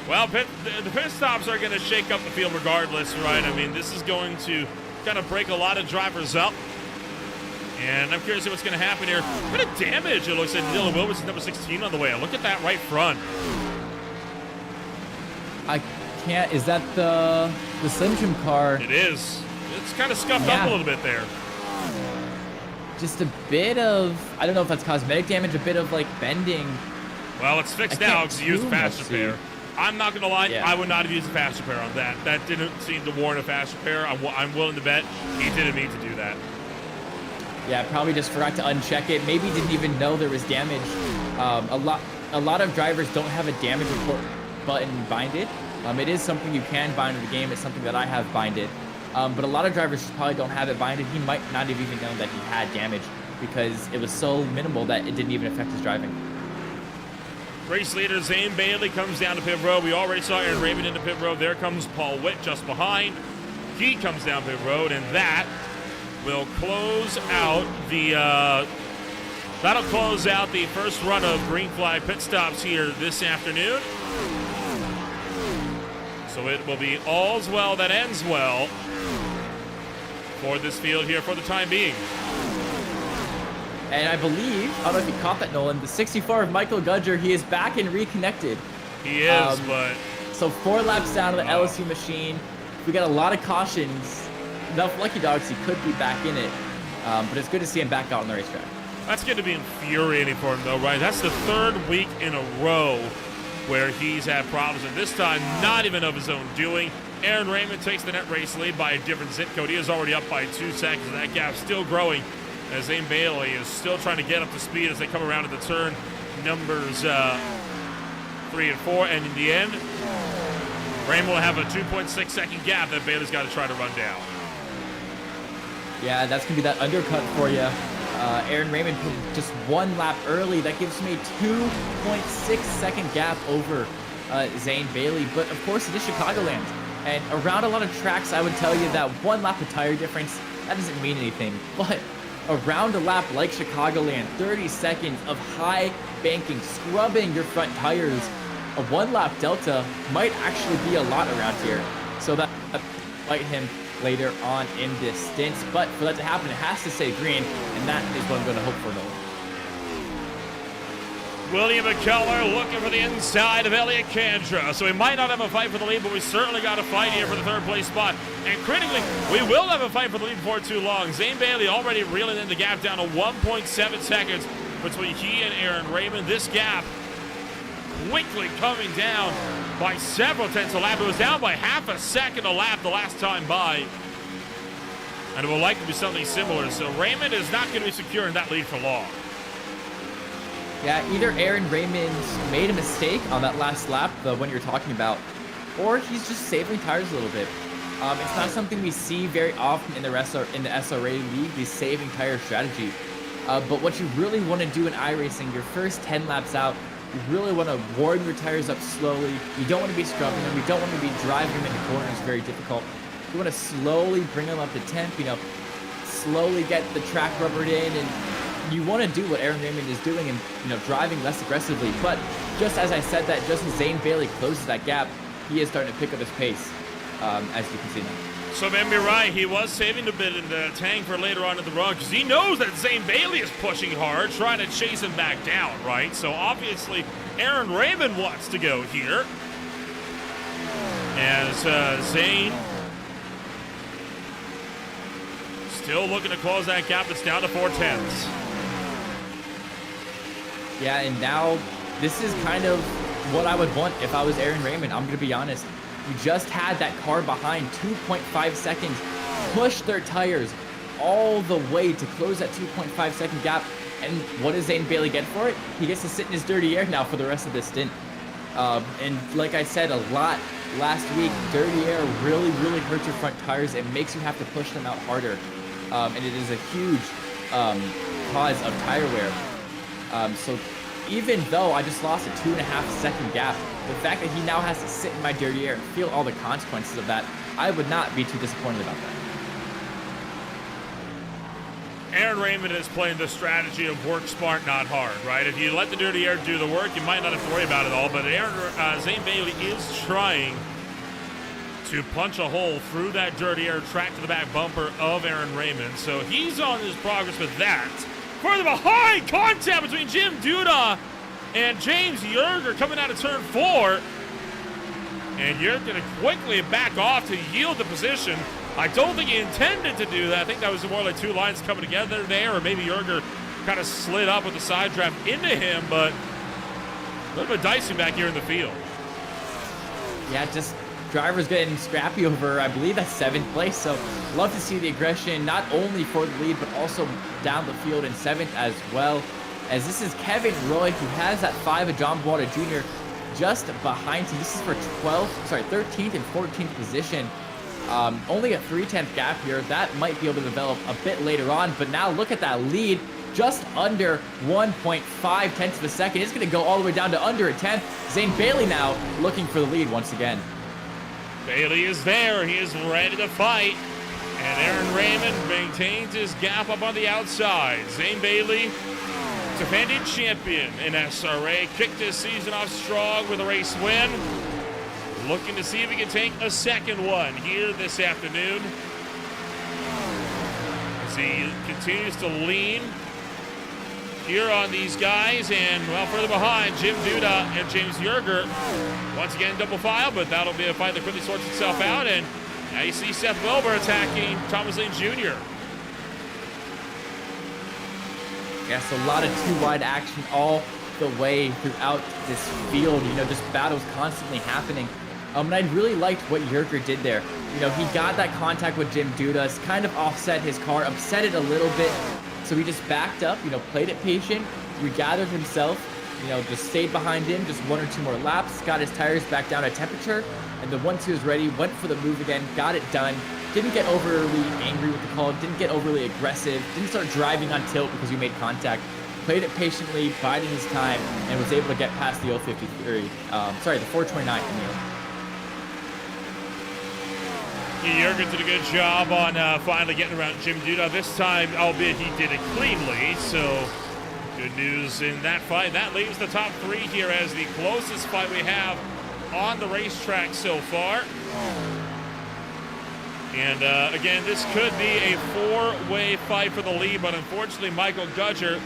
Well, the pit stops are going to shake up the field regardless, right? I mean, this is going to kind of break a lot of drivers up. And I'm curious to see what's going to happen here. What a damage it looks like. Dylan Williams is number 16 on the way. Look at that right front. I can't. Is that the Slim Jim car? It is. It's kind of scuffed up a little bit there. Just a bit of, I don't know if that's cosmetic damage, a bit of like bending. Well, it's fixed now because you used fast repair. I'm not going to lie, I would not have used a fast repair on that. That didn't seem to warrant a fast repair. I'm willing to bet he didn't mean to do that. Yeah, probably just forgot to uncheck it. Maybe didn't even know there was damage. A lot of drivers don't have a damage report button binded. It is something you can bind in the game. It's something that I have binded. But a lot of drivers just probably don't have it binded. He might not have even known that he had damage because it was so minimal that it didn't even affect his driving. Race leader Zane Bailey comes down to pit road. We already saw Aaron Raymond into pit road. There comes Paul Witt just behind. He comes down pit road, and that will close out the that'll close out the first run of green flag pit stops here this afternoon. So it will be all's well that ends well for this field here for the time being. And I believe, I don't know if you caught that, Nolan, the 64 of Michael Gudger, he is back and reconnected. He is, but... So 4 laps down of the LSU machine. We got a lot of cautions. Enough lucky dogs, he could be back in it. But it's good to see him back out on the racetrack. That's going to be infuriating for him, though, right? That's the 3rd week in a row where he's had problems, and this time not even of his own doing. Aaron Raymond takes the net race lead by a different zip code. He is already up by 2 seconds, and that gap still growing as Zane Bailey is still trying to get up to speed as they come around to the turn numbers 3 and 4. And in the end, Raymond will have a 2.6 second gap that Bailey's got to try to run down. Yeah, that's going to be that undercut for you. Aaron Raymond put just 1 lap early. That gives me a 2.6 second gap over Zane Bailey. But of course, it is Chicagoland. And around a lot of tracks, I would tell you that 1 lap of tire difference, that doesn't mean anything. But around a lap like Chicagoland, 30 seconds of high banking, scrubbing your front tires, a 1 lap delta might actually be a lot around here. So that might him later on in this stint. But for that to happen, it has to stay green, and that is what I'm going to hope for, Nolan. William McKellar looking for the inside of Elliott Kandra. So we might not have a fight for the lead, but we certainly got a fight here for the 3rd place spot. And critically, we will have a fight for the lead before too long. Zane Bailey already reeling in the gap down to 1.7 seconds between he and Aaron Raymond. This gap quickly coming down by several tenths a lap. It was down by half a second a lap the last time by. And it will likely be something similar. So Raymond is not going to be securing that lead for long. Yeah, either Aaron Raymond made a mistake on that last lap, the one you're talking about, or he's just saving tires a little bit. It's not something we see very often in the SRA league, the saving tire strategy. But what you really want to do in iRacing, your first 10 laps out, you really want to warm your tires up slowly. You don't want to be scrubbing them. You don't want to be driving them into corners, very difficult. You want to slowly bring them up to temp, slowly get the track rubbered in, and you want to do what Aaron Raymond is doing and, driving less aggressively. But just as I said that, just as Zane Bailey closes that gap, he is starting to pick up his pace, as you can see now. So maybe right, he was saving a bit in the tank for later on in the run because he knows that Zane Bailey is pushing hard, trying to chase him back down, right? So obviously, Aaron Raymond wants to go here. As Zane still looking to close that gap. It's down to 4/10. Yeah, and now this is kind of what I would want if I was Aaron Raymond. I'm going to be honest. You just had that car behind 2.5 seconds, push their tires all the way to close that 2.5 second gap. And what does Zane Bailey get for it? He gets to sit in his dirty air now for the rest of this stint. And like I said a lot last week, dirty air really, really hurts your front tires. It makes you have to push them out harder. And it is a huge cause of tire wear. So even though I just lost a 2.5 second gap, the fact that he now has to sit in my dirty air and feel all the consequences of that I would not be too disappointed about that. Aaron Raymond is playing the strategy of work smart, not hard, right? If you let the dirty air do the work, you might not have to worry about it all. But Zane Bailey is trying to punch a hole through that dirty air track to the back bumper of Aaron Raymond. So he's on his progress with that. Further behind, contact between Jim Duda and James Yerger coming out of turn 4. And Yerger going to quickly back off to yield the position. I don't think he intended to do that. I think that was more like two lines coming together there, or maybe Yerger kind of slid up with the side draft into him, but a little bit dicey back here in the field. Yeah, just drivers getting scrappy over, I believe that's 7th place. So love to see the aggression, not only for the lead, but also down the field in 7th as well. As this is Kevin Roy, who has that 5 of John Bawada Jr. just behind him. This is for 13th and 14th position. Only a 3/10 gap here. That might be able to develop a bit later on, but now look at that lead, just under 1.5 tenths of a second. It's going to go all the way down to under a tenth. Zane Bailey now looking for the lead once again. Bailey is there. He is ready to fight. And Aaron Raymond maintains his gap up on the outside. Zane Bailey, defending champion in SRA, kicked his season off strong with a race win. Looking to see if he can take a second one here this afternoon. As he continues to lean here on these guys. And, well, further behind, Jim Duda and James Yerger. Once again, double file, but that'll be a fight that quickly sorts itself out. And now you see Seth Wilbur attacking Thomas Lane Jr. Yes, a lot of two-wide action all the way throughout this field. You know, just battles constantly happening. And I really liked what Yerger did there. You know, he got that contact with Jim Dudas, kind of offset his car, upset it a little bit. So he just backed up, you know, played it patient, regathered himself, you know, just stayed behind him, just 1 or 2 more laps, got his tires back down at temperature. And then once he was ready, went for the move again, got it done. Didn't get overly angry with the call, didn't get overly aggressive, didn't start driving on tilt because we made contact. Played it patiently, biding his time, and was able to get past the 053, the 429 in the Yerger did a good job on finally getting around Jim Duda. This time, albeit he did it cleanly, so good news in that fight. That leaves the top 3 here as the closest fight we have on the racetrack so far. And again, this could be a 4-way fight for the lead, but unfortunately, Michael Gudger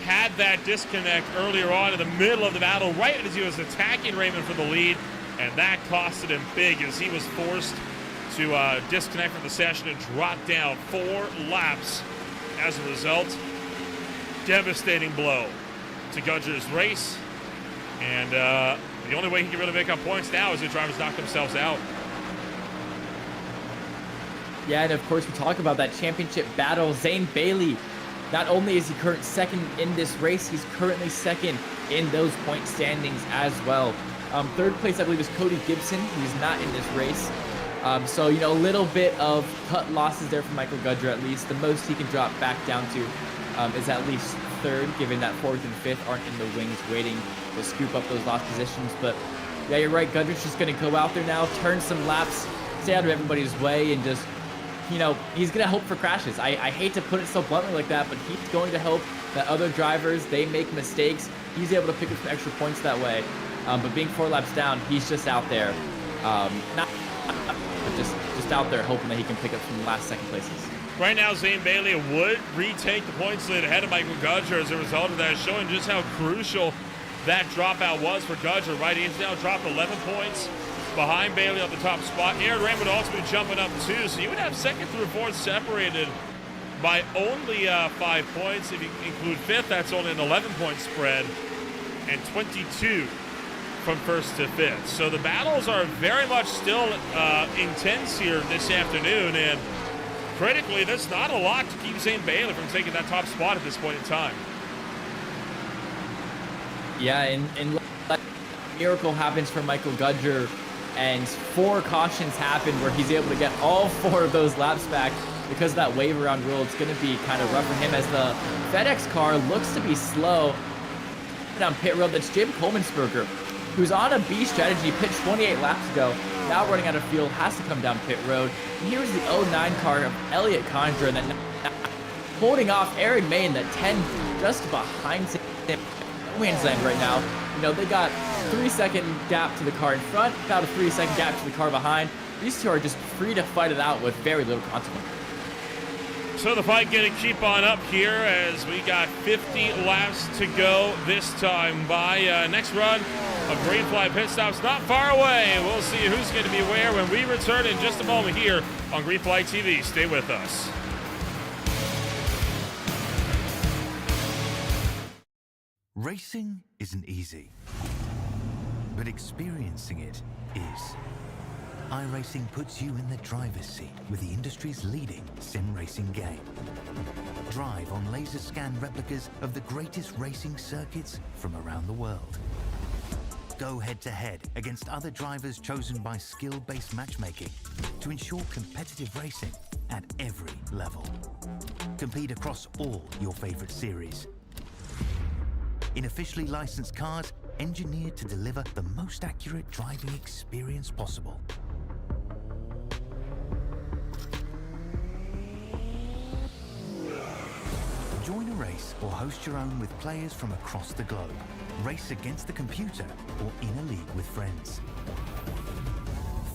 had that disconnect earlier on in the middle of the battle, right as he was attacking Raymond for the lead, and that costed him big as he was forced to disconnect from the session and drop down 4 laps as a result. Devastating blow to Gudger's race, and the only way he can really make up points now is if drivers knock themselves out. Yeah, and of course we talk about that championship battle. Zane Bailey, not only is he current second in this race, he's currently second in those point standings as well. 3rd place, I believe, is Cody Gibson, who's not in this race. So, you know, a little bit of cut losses there for Michael Gudger at least. The most he can drop back down to is at least 3rd, given that 4th and 5th aren't in the wings waiting to scoop up those lost positions. But, yeah, you're right. Gudger's just going to go out there now, turn some laps, stay out of everybody's way, and just, you know, he's going to hope for crashes. I hate to put it so bluntly like that, but he's going to hope that other drivers, they make mistakes. He's able to pick up some extra points that way. But being 4 laps down, he's just out there, just out there hoping that he can pick up some last second places. Right now, Zane Bailey would retake the points lead ahead of Michael Gudger as a result of that, showing just how crucial that dropout was for Gudger, right? He's now dropped 11 points behind Bailey on the top spot. Aaron Raymond would also be jumping up too, so you would have 2nd through 4th separated by only 5 points. If you include 5th, that's only an 11-point spread, and 22 from 1st to 5th. So the battles are very much still intense here this afternoon, and critically, there's not a lot to keep Zane Bailey from taking that top spot at this point in time. Yeah, and miracle happens for Michael Gudger, and 4 cautions happen where he's able to get all 4 of those laps back because of that wave around rule. It's going to be kind of rough for him as the FedEx car looks to be slow down pit road. That's Jim Coleman'sberger who's on a B strategy, pitched 28 laps ago, now running out of fuel, has to come down pit road. And here's the 09 car of Elliott Condra, and then holding off Aaron Main, that 10 just behind him. No man's land right now. You know, they got 3-second gap to the car in front, about a 3-second gap to the car behind. These two are just free to fight it out with very little consequence. So the fight going to keep on up here as we got 50 laps to go this time by. Next run of green flag pit stops not far away. We'll see who's going to be where when we return in just a moment here on Green Flag TV. Stay with us. Racing isn't easy, but experiencing it is. iRacing puts you in the driver's seat with the industry's leading sim racing game. Drive on laser scan replicas of the greatest racing circuits from around the world. Go head-to-head against other drivers chosen by skill-based matchmaking to ensure competitive racing at every level. Compete across all your favorite series. In officially licensed cars, engineered to deliver the most accurate driving experience possible. Join a race or host your own with players from across the globe. Race against the computer or in a league with friends.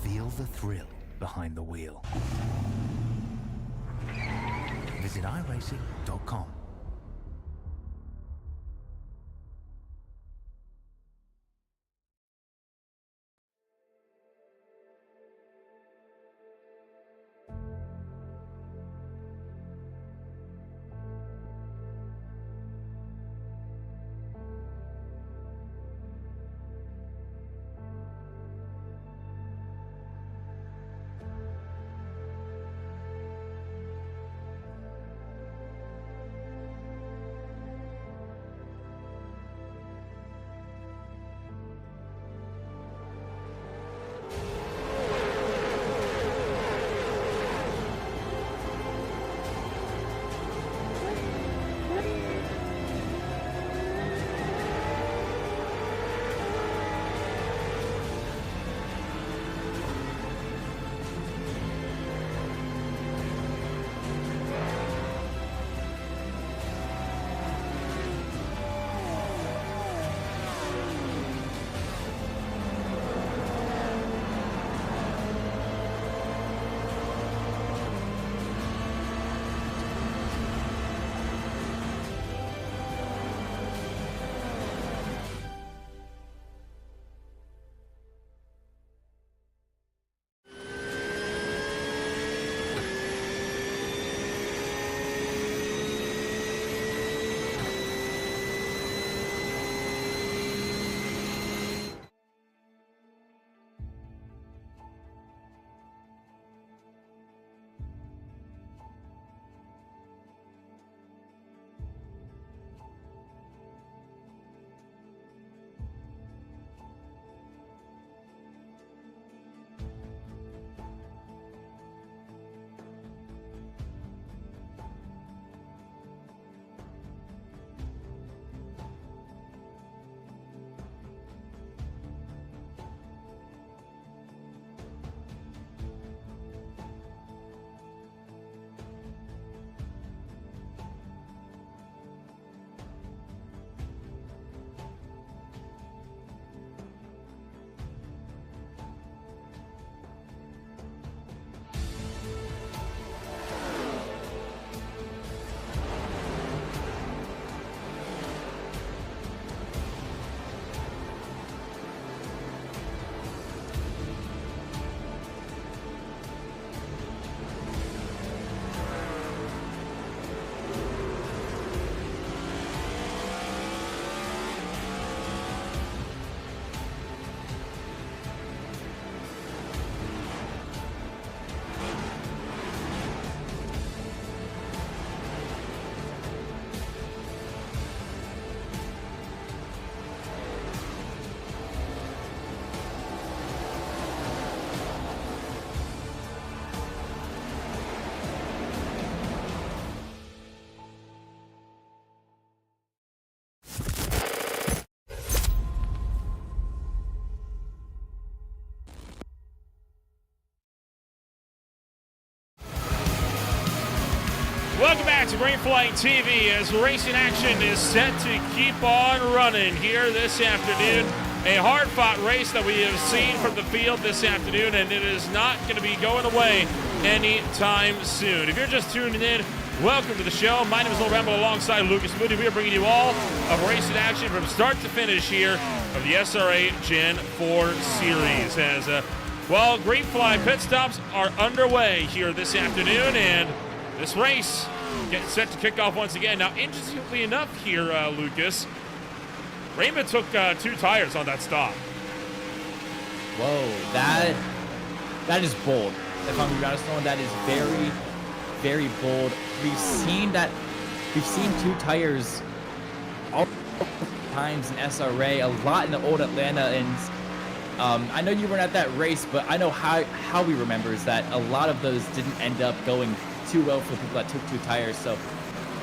Feel the thrill behind the wheel. Visit iRacing.com. back to Green Flag TV as racing action is set to keep on running here this afternoon. A hard-fought race that we have seen from the field this afternoon, and it is not going to be going away anytime soon. If you're just tuning in, welcome to the show. My name is Lil Rambo alongside Lucas Moody. We are bringing you all of racing action from start to finish here of the SRA Gen 4 Series. As, Green Flag pit stops are underway here this afternoon, and this race gets set to kick off once again. Now, interestingly enough here, Lucas, Raymond took 2 tires on that stop. Whoa, that is bold. If I'm being honest, that is very, very bold. We've seen 2 tires all times in SRA, a lot in the old Atlanta, and I know you weren't at that race, but I know how we remember is that a lot of those didn't end up going too well for people that took 2 tires. So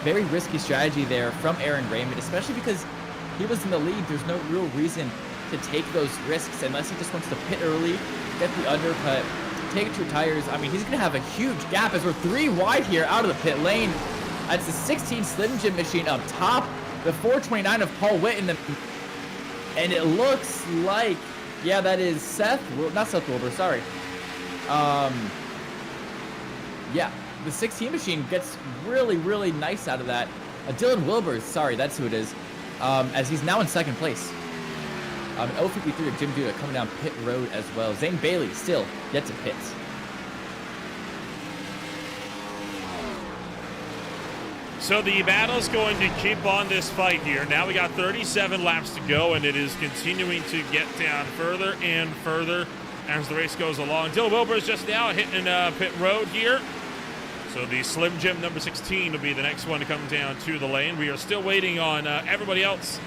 very risky strategy there from Aaron Raymond, especially because he was in the lead. There's no real reason to take those risks unless he just wants to pit early, get the undercut, take 2 tires. I mean, he's going to have a huge gap as we're 3 wide here out of the pit lane. That's the 16 Slim Jim machine up top, the 429 of Paul Witt in the, and it looks like, yeah, that is not Seth Wilbur, sorry. Yeah, the 16 machine gets really, really nice out of that. Dylan Wilbur, sorry, that's who it is, as he's now in 2nd place. 053 of Jim Duda coming down pit road as well. Zane Bailey still yet to pit. So the battle's going to keep on this fight here. Now we got 37 laps to go, and it is continuing to get down further and further as the race goes along. Dylan Wilbur is just now hitting pit road here. So the Slim Jim number 16 will be the next one to come down to the lane. We are still waiting on everybody else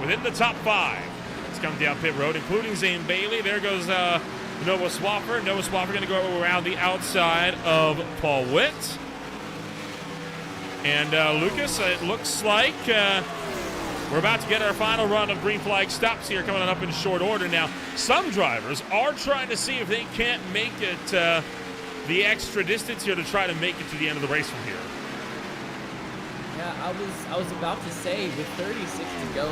within the top 5 to come down pit road, including Zane Bailey. There goes Noah Swaffer. Noah Swaffer going to go around the outside of Paul Witt. And Lucas, it looks like we're about to get our final run of green flag stops here coming up in short order. Now, some drivers are trying to see if they can't make it the extra distance here to try to make it to the end of the race from here. Yeah, I was about to say, with 36 to go,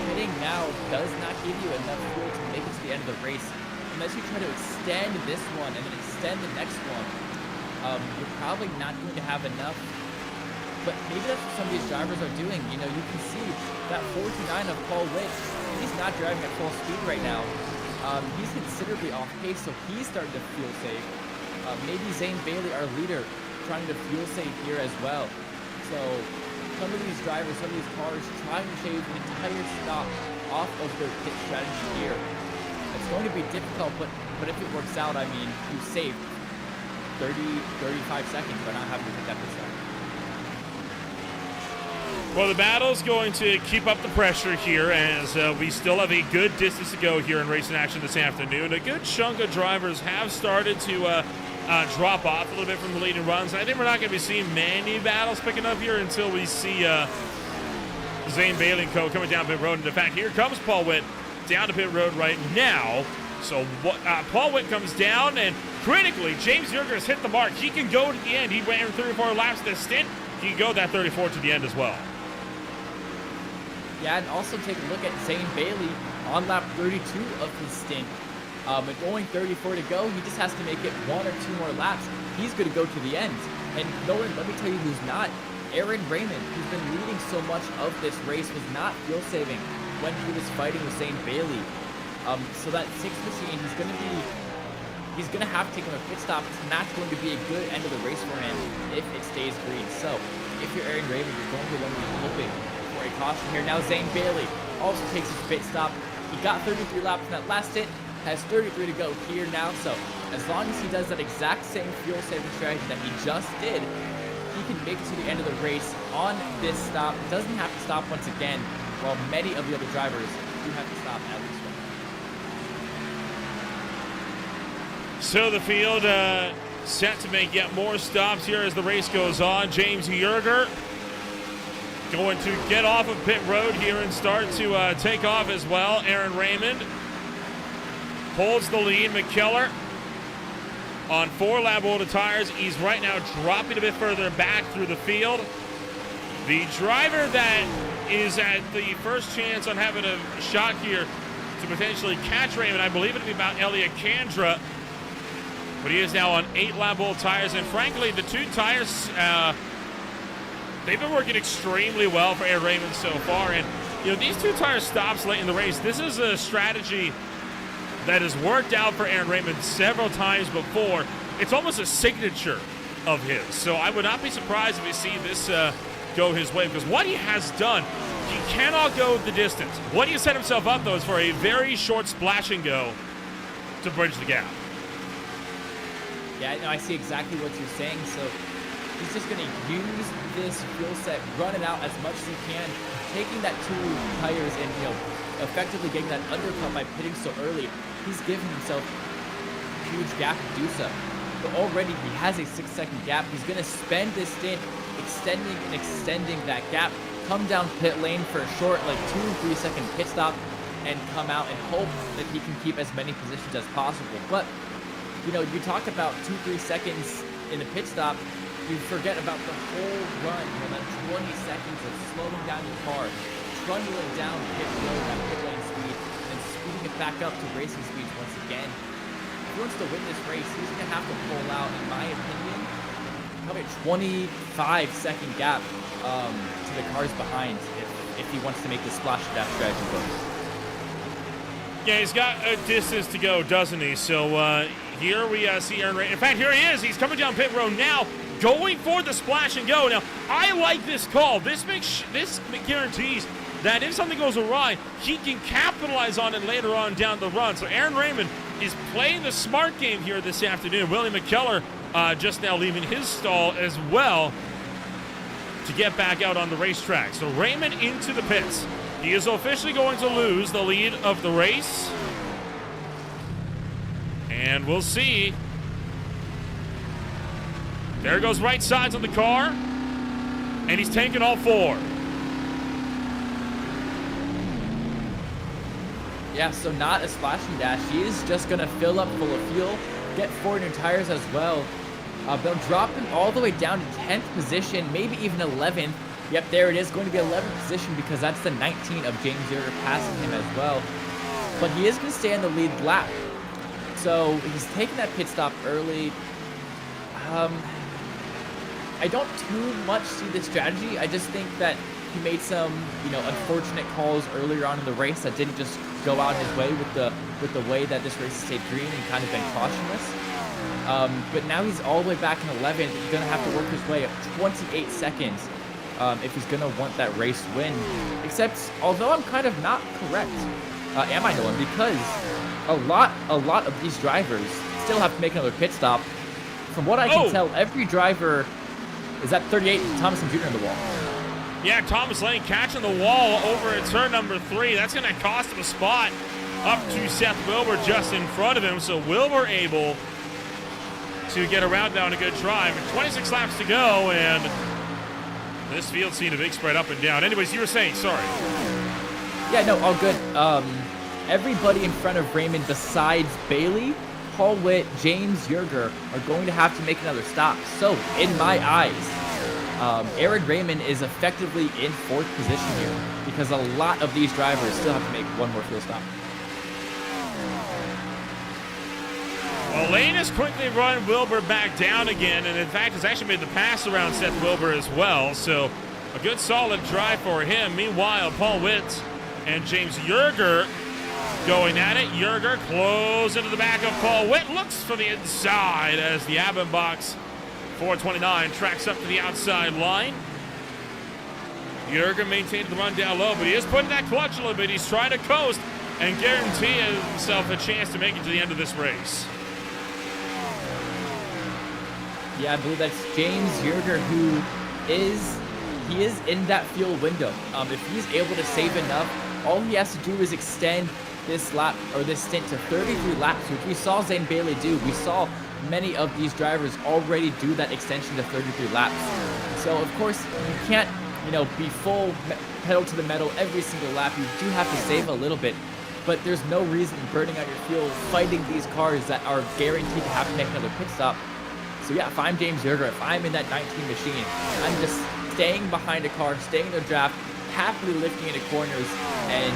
pitting now does not give you enough fuel to make it to the end of the race. Unless you try to extend this one and then extend the next one, you're probably not going to have enough. But maybe that's what some of these drivers are doing. You know, you can see that 429 of Paul Witt, he's not driving at full speed right now. He's considerably off pace, so he's starting to fuel save. Maybe Zane Bailey, our leader, trying to fuel save here as well. So some of these drivers, some of these cars trying to shave an entire stop off of their pit strategy here. It's going to be difficult, but if it works out, I mean, you saved 30, 35 seconds by not having to hit that pit stop. Well, the battle's going to keep up the pressure here as we still have a good distance to go here in racing action this afternoon. A good chunk of drivers have started to drop off a little bit from the leading runs. I think we're not going to be seeing many battles picking up here until we see Zane Bailey and co. coming down pit road. And in fact, here comes Paul Witt down to pit road right now. So Paul Witt comes down, and critically, James Yerger has hit the mark. He can go to the end. He ran 3 or 4 laps this stint. He can go that 34 to the end as well. Yeah, and also take a look at Zane Bailey on lap 32 of his stint. With only 34 to go, he just has to make it 1 or 2 more laps. He's going to go to the end. And Nolan, let me tell you who's not. Aaron Raymond, who's been leading so much of this race, was not fuel saving when he was fighting with Zane Bailey. So that 6th machine, he's going to have to take him a pit stop. It's not going to be a good end of the race for him if it stays green. So if you're Aaron Raymond, you're going to want to be hoping for a caution here. Now Zane Bailey also takes his pit stop. He got 33 laps in that last stint, has 33 to go here now. So as long as he does that exact same fuel saving strategy that he just did, he can make it to the end of the race on this stop. Doesn't have to stop once again, while many of the other drivers do have to stop at least once. So the field set to make yet more stops here as the race goes on. James Yerger going to get off of pit road here and start to take off as well. Aaron Raymond holds the lead. McKellar on 4 lap older tires. He's right now dropping a bit further back through the field. The driver that is at the first chance on having a shot here to potentially catch Raymond, I believe it'll be about Elliot Kandra, but he is now on 8 lap old tires, and frankly, the 2 tires, they've been working extremely well for Aaron Raymond so far, and these 2 tire stops late in the race, this is a strategy that has worked out for Aaron Raymond several times before. It's almost a signature of his, so I would not be surprised if we see this go his way, because what he has done, he cannot go the distance. What he has set himself up, though, is for a very short splash and go to bridge the gap. Yeah, no, I see exactly what you're saying. So he's just going to use this fuel set, run it out as much as he can, taking that 2 tires and, effectively getting that undercut by pitting so early. He's giving himself a huge gap to do so. But already he has a 6-second gap. He's going to spend this stint extending and extending that gap, come down pit lane for a short, 2-3 second pit stop, and come out and hope that he can keep as many positions as possible. But, you talk about 2-3 seconds in the pit stop, you forget about the whole run, that 20 seconds of slowing down your car, trundling down pit road at pit lane speed, and speeding it back up to racing speeds once again. If he wants to win this race, he's going to have to pull out, in my opinion, probably a 25-second gap to the cars behind if he wants to make the splash dash strategy work. Yeah, he's got a distance to go, doesn't he? So here we see Aaron Raymond. In fact, here he is. He's coming down pit road now, going for the splash and go. Now, I like this call. This guarantees that if something goes awry, he can capitalize on it later on down the run. So Aaron Raymond is playing the smart game here this afternoon. Willie McKellar just now leaving his stall as well to get back out on the racetrack. So Raymond into the pits. He is officially going to lose the lead of the race. And we'll see. There goes right sides on the car. And he's tanking all 4. Yeah, so not a splash and dash. He is just going to fill up full of fuel, get 4 new tires as well. They'll drop him all the way down to 10th position, maybe even 11th. Yep, there it is, going to be 11th position because that's the 19 of James Yerger passing him as well. But he is going to stay on the lead lap. So he's taking that pit stop early. I don't too much see the strategy. I just think that he made some, unfortunate calls earlier on in the race that didn't just go out his way with the way that this race stayed green and kind of been cautionless. But now he's all the way back in 11th. He's going to have to work his way up 28 seconds if he's going to want that race win. Except, although I'm kind of not correct, am I, Nolan? Because a lot of these drivers still have to make another pit stop. From what I can tell, every driver is at 38, Thomas and Jr. in the wall. Yeah, Thomas Lane catching the wall over at turn number 3. That's going to cost him a spot up to Seth Wilbur just in front of him. So Wilbur able to get around down a good drive. 26 laps to go, and this field's seen a big spread up and down. Anyways, you were saying, sorry. Yeah, no, all good. Everybody in front of Raymond besides Bailey, Paul Witt, James Yerger are going to have to make another stop. So, in my eyes, Aaron Raymond is effectively in 4th position here because a lot of these drivers still have to make one more fuel stop. Well, Lane has quickly run Wilbur back down again, and in fact has actually made the pass around Seth Wilbur as well. So a good solid drive for him. Meanwhile, Paul Witt and James Yerger going at it. Yerger close into the back of Paul Witt. Looks for the inside as the Abbott box 429 tracks up to the outside line. Yerger maintained the run down low, but he is putting that clutch a little bit. He's trying to coast and guarantee himself a chance to make it to the end of this race. Yeah, I believe that's James Yerger who is in that fuel window. If he's able to save enough, all he has to do is extend this lap or this stint to 33 laps, which we saw Zane Bailey do. We saw many of these drivers already do that extension to 33 laps. So of course you can't, be full pedal to the metal every single lap. You do have to save a little bit, but there's no reason burning out your fuel fighting these cars that are guaranteed to have to make another pit stop. So yeah, if I'm James Yerger, if I'm in that 19 machine, I'm just staying behind a car, staying in their draft, happily lifting into corners, and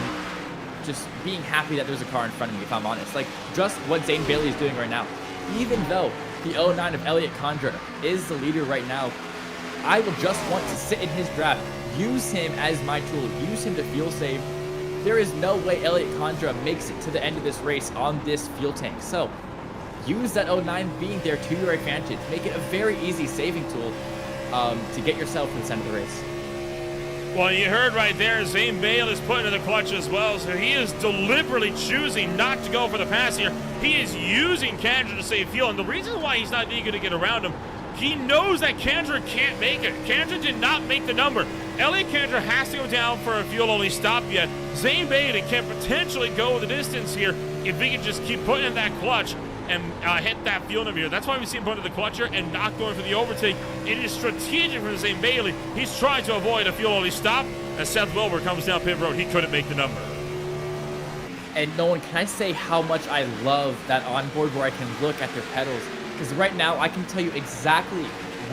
just being happy that there's a car in front of me, if I'm honest. Like, just what Zane Bailey is doing right now. Even though the 09 of Elliott Condra is the leader right now, I will just want to sit in his draft, use him as my tool, use him to fuel save. There is no way Elliott Condra makes it to the end of this race on this fuel tank. So, use that 09 being there to your advantage. Make it a very easy saving tool to get yourself to the end of the race. Well, you heard right there, Zane Bailey is putting in the clutch as well, so he is deliberately choosing not to go for the pass here. He is using Kendra to save fuel, and the reason why he's not eager to get around him, he knows that Kendra can't make it. Kendra did not make the number. Elliott Kendra has to go down for a fuel-only stop yet. Zane Bailey can potentially go the distance here if he can just keep putting in that clutch and hit that fuel number here. That's why we see him put in the clutch here and not going for the overtake. It is strategic from Zane Bailey. He's trying to avoid a fuel-only stop. As Seth Wilbur comes down pit road, he couldn't make the number. And Nolan, can I say how much I love that onboard where I can look at their pedals? Because right now I can tell you exactly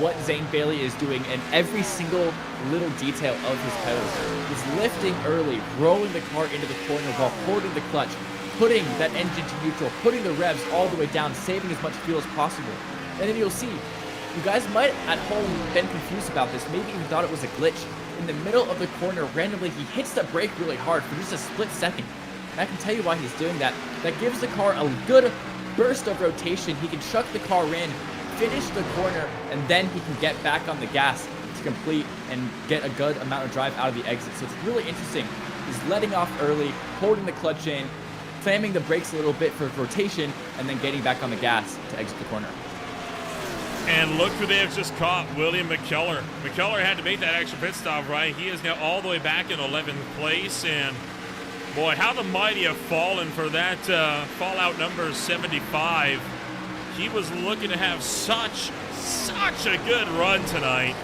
what Zane Bailey is doing in every single little detail of his pedals. He's lifting early, rolling the car into the corner while holding the clutch, putting that engine to neutral, putting the revs all the way down, saving as much fuel as possible. And then you'll see, you guys might at home been confused about this, maybe even thought it was a glitch. In the middle of the corner, randomly, he hits the brake really hard for just a split second. And I can tell you why he's doing that. That gives the car a good burst of rotation. He can chuck the car in, finish the corner, and then he can get back on the gas to complete and get a good amount of drive out of the exit. So it's really interesting. He's letting off early, holding the clutch in, slamming the brakes a little bit for rotation, and then getting back on the gas to exit the corner. And look who they have just caught, William McKellar. McKellar had to make that extra pit stop, right? He is now all the way back in 11th place, and boy, how the mighty have fallen for that fallout number 75. He was looking to have such a good run tonight,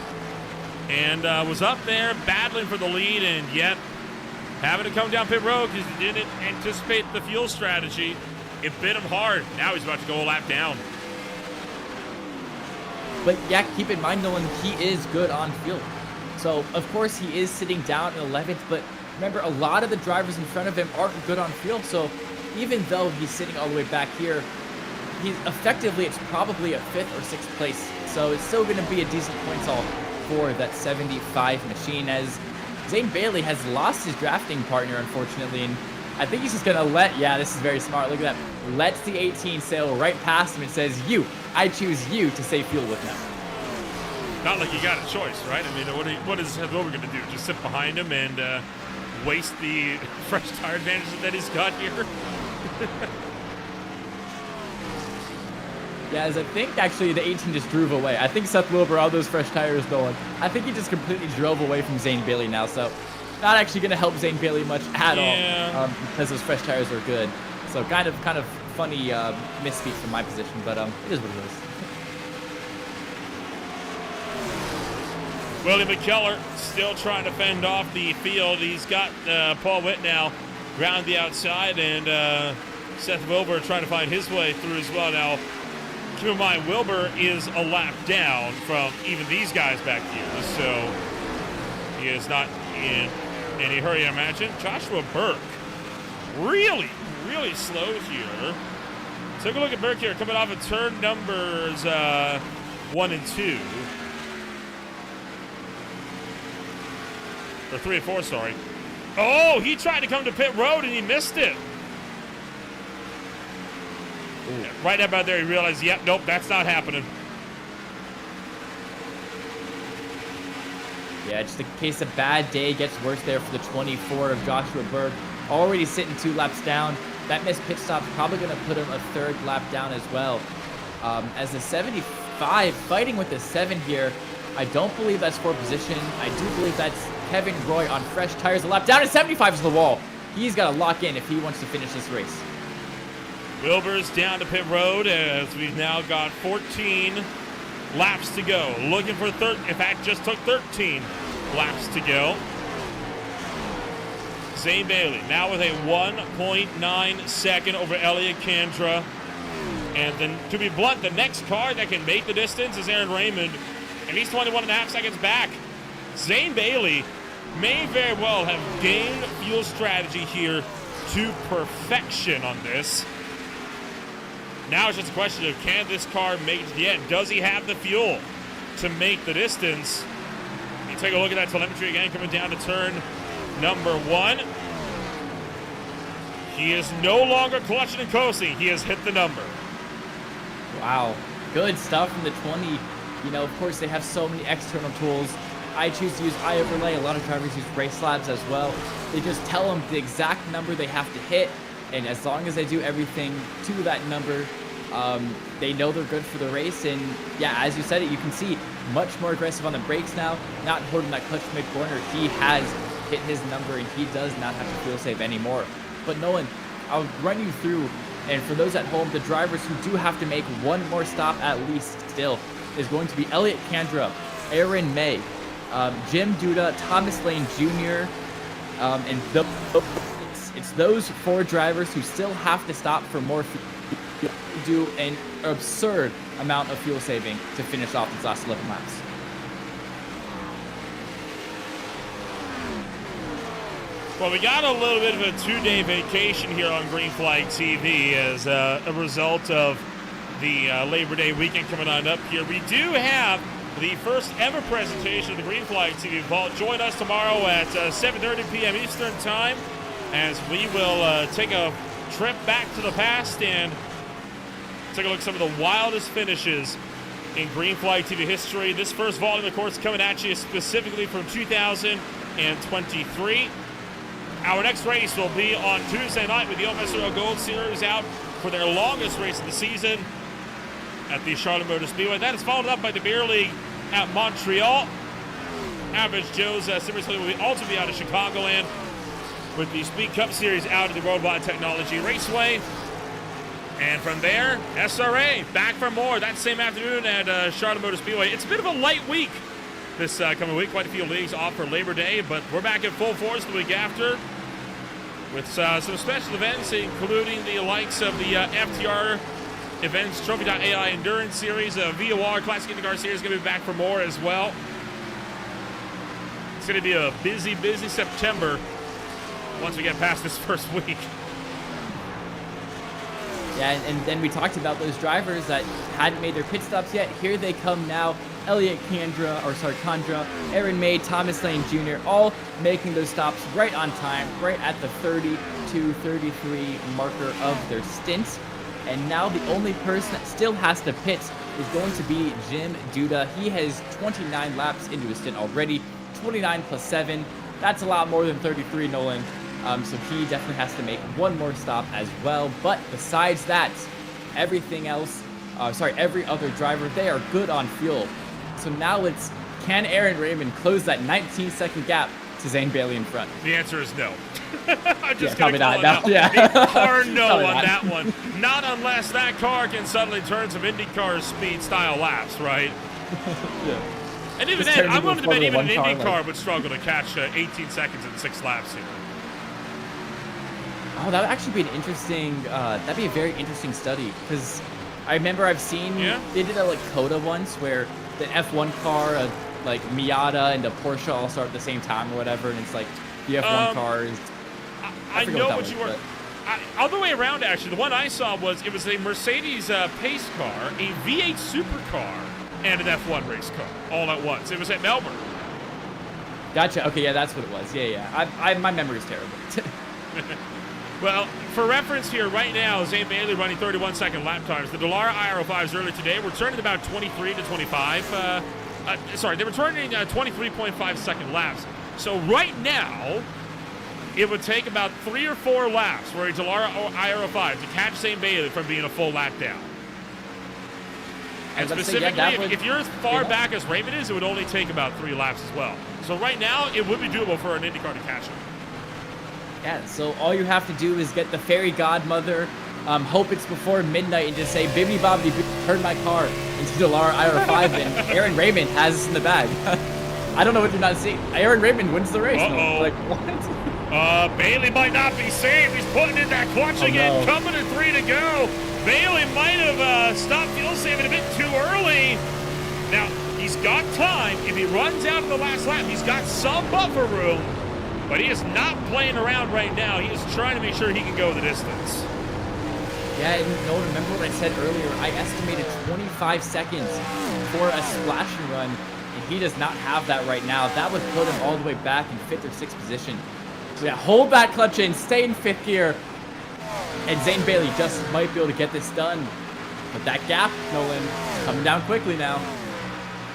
and was up there battling for the lead, and yet having to come down pit road because he didn't anticipate the fuel strategy. It bit him hard. Now he's about to go a lap down. But yeah, keep in mind, Nolan, he is good on fuel. So, of course, he is sitting down in 11th, but remember, a lot of the drivers in front of him aren't good on fuel, so even though he's sitting all the way back here, it's probably a 5th or 6th place. So it's still going to be a decent points haul for that 75 machine, as Zane Bailey has lost his drafting partner, unfortunately, and I think he's just going to this is very smart, look at that, lets the 18 sail right past him and says, I choose you to save fuel with now. Not like you got a choice, right? I mean, what is Seth Wilbur going to do? Just sit behind him and waste the fresh tire advantage that he's got here? Yeah, as I think actually the 18 just drove away. I think Seth Wilbur, all those fresh tires, Nolan. I think he just completely drove away from Zane Bailey now, so not actually going to help Zane Bailey much at all because those fresh tires are good. So kind of funny misspeak from my position, but it is what it is. Willie McKellar still trying to fend off the field. He's got Paul Witt now round the outside, and Seth Wilbur trying to find his way through as well. Now, keep in mind, Wilbur is a lap down from even these guys back here, so he is not in any hurry, I imagine. Joshua Burke, really slow here. Take a look at Burke here, coming off of turn numbers 1 and 2. Or 3 and 4, sorry. Oh, he tried to come to pit road and he missed it. Yeah, right about there, he realized, nope, that's not happening. Yeah, just in case a bad day gets worse there for the 24 of Joshua Burke. Already sitting 2 laps down. That missed pit stop probably going to put him a 3rd lap down as well. As the 75 fighting with the 7 here, I don't believe that's for position. I do believe that's Kevin Roy on fresh tires. A lap down, and 75 is the wall. He's got to lock in if he wants to finish this race. Wilbur's down to pit road as we've now got 14 laps to go. Looking for in fact, just took 13 laps to go. Zane Bailey now with a 1.9 second over Elliott Condra. And then, to be blunt, the next car that can make the distance is Aaron Raymond, and he's 21.5 seconds back. Zane Bailey may very well have gained fuel strategy here to perfection on this. Now it's just a question of, can this car make it to the end? Does he have the fuel to make the distance? You take a look at that telemetry again, coming down to turn number 1. He is no longer clutching and coasting. He has hit the number. Wow, good stuff from the 20. You know, of course, they have so many external tools. I choose to use iOverlay. A lot of drivers use Race Labs as well. They just tell them the exact number they have to hit, and as long as they do everything to that number, they know they're good for the race. And yeah, as you said it, you can see much more aggressive on the brakes now, not holding that clutch mid-corner. He has hit his number, and he does not have to fuel save anymore. But Nolan, I'll run you through, and for those at home, the drivers who do have to make one more stop at least still is going to be Elliott Kandra, Aaron May, Jim Duda, Thomas Lane Jr., and it's those 4 drivers who still have to stop for more fuel, do an absurd amount of fuel saving to finish off these last 11 laps. Well, we got a little bit of a 2-day vacation here on Green Flag TV as a result of the Labor Day weekend coming on up here. We do have the first ever presentation of the Green Flag TV vault. Join us tomorrow at 7:30 p.m. Eastern Time as we will take a trip back to the past and take a look at some of the wildest finishes in Green Flag TV history. This first volume, of course, coming at you specifically from 2023. Our next race will be on Tuesday night with the SRA Gold Series out for their longest race of the season at the Charlotte Motor Speedway. That is followed up by the Beer League at Montreal. Average Joe's Series will also be out of Chicagoland with the Speed Cup Series out at the Worldwide Technology Raceway. And from there, SRA back for more that same afternoon at Charlotte Motor Speedway. It's a bit of a light week this coming week. Quite a few leagues off for Labor Day, but we're back in full force the week after with some special events, including the likes of the FTR events, Trophy.ai Endurance Series, VOR Classic IndyCar Series is going to be back for more as well. It's going to be a busy, busy September once we get past this first week. Yeah, and then we talked about those drivers that hadn't made their pit stops yet. Here they come now. Elliott Kandra, Aaron May, Thomas Lane Jr., all making those stops right on time, right at the 32-33 marker of their stints. And now the only person that still has to pit is going to be Jim Duda. He has 29 laps into his stint already, 29 plus 7. That's a lot more than 33, Nolan. So he definitely has to make one more stop as well. But besides that, every other driver, they are good on fuel. So now it's, can Aaron Raymond close that 19-second gap to Zane Bailey in front? The answer is no. I'm just going to call it out. Or no on that one. Not unless that car can suddenly turn some IndyCar speed style laps, right? Yeah. And even then, I wanted to bet even an IndyCar would struggle to catch 18 seconds in 6 laps here. Oh, that would actually be an interesting, that'd be a very interesting study, because I remember I've seen, they did a like COTA once where the F1 car, like Miata and a Porsche all start at the same time or whatever, and it's like the F1 car is, I know what you were, other way around actually. The one I saw was, it was a Mercedes pace car, a V8 supercar, and an F1 race car all at once. It was at Melbourne. Gotcha, okay, yeah, that's what it was. Yeah. My memory's terrible. Well, for reference here, right now, Zane Bailey running 31-second lap times. The Dallara IR05s earlier today were turning about 23 to 25. They were turning 23.5-second laps. So right now, it would take about 3 or 4 laps for a Dallara IR05 to catch Zane Bailey from being a full lap down. And specifically, if you're as far back as Raymond is, it would only take about 3 laps as well. So right now, it would be doable for an IndyCar to catch him. Yeah, so all you have to do is get the fairy godmother, hope it's before midnight, and just say, "Bibbidi bobbidi, turn my car into Dallara IR5," and Aaron Raymond has us in the bag. I don't know what you're not seeing. Aaron Raymond wins the race. Uh-oh. Like, what? Bailey might not be safe. He's putting in that clutch again. Coming to 3 to go. Bailey might have stopped fuel saving a bit too early. Now, He's got time. If he runs out in the last lap, he's got some buffer room, but he is not playing around right now. He is trying to make sure he can go the distance. Yeah, and no, remember what I said earlier? I estimated 25 seconds for a splash and run, and he does not have that right now. That would put him all the way back in 5th or 6th position. So yeah, hold that clutch in, stay in 5th gear, and Zane Bailey just might be able to get this done. But that gap, Nolan, coming down quickly now.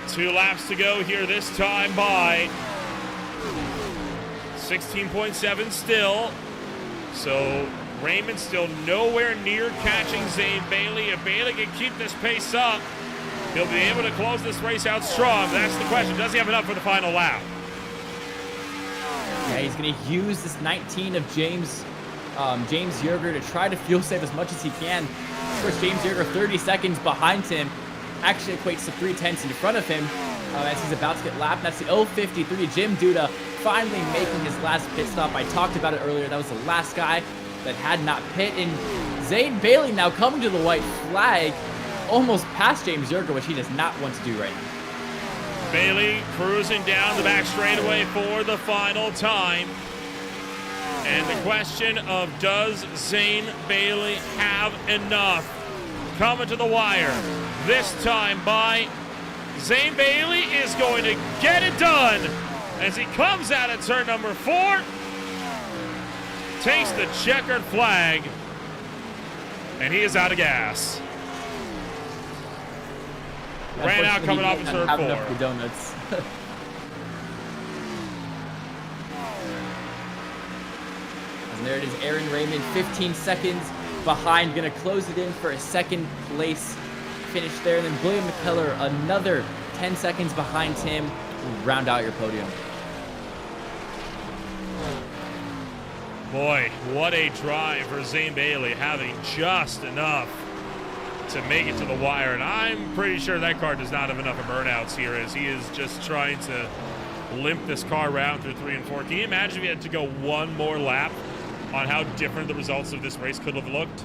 2 laps to go here this time by 16.7 still. So Raymond still nowhere near catching Zane Bailey. If Bailey can keep this pace up, he'll be able to close this race out strong. That's the question. Does he have enough for the final lap? Yeah, he's going to use this 19 of James Yerger to try to fuel save as much as he can. Of course, James Yerger 30 seconds behind him actually equates to 3/10 in front of him as he's about to get lapped. That's the 053. Jim Duda finally making his last pit stop. I talked about it earlier. That was the last guy that had not pit. And Zane Bailey now coming to the white flag, almost past James Yerger, which he does not want to do right now. Bailey cruising down the back straightaway for the final time. And the question of, does Zane Bailey have enough? Coming to the wire. This time by Zane Bailey is going to get it done as he comes out of turn number 4. Takes the checkered flag. And he is out of gas. Ran out coming off of turn 4. Enough for donuts. And there it is, Aaron Raymond, 15 seconds behind, gonna close it in for a 2nd place finish there. And then William McKellar, another 10 seconds behind him, will round out your podium. Boy, what a drive for Zane Bailey, having just enough to make it to the wire. And I'm pretty sure that car does not have enough of burnouts here, as he is just trying to limp this car around through 3 and 4. Can you imagine if he had to go one more lap on how different the results of this race could have looked?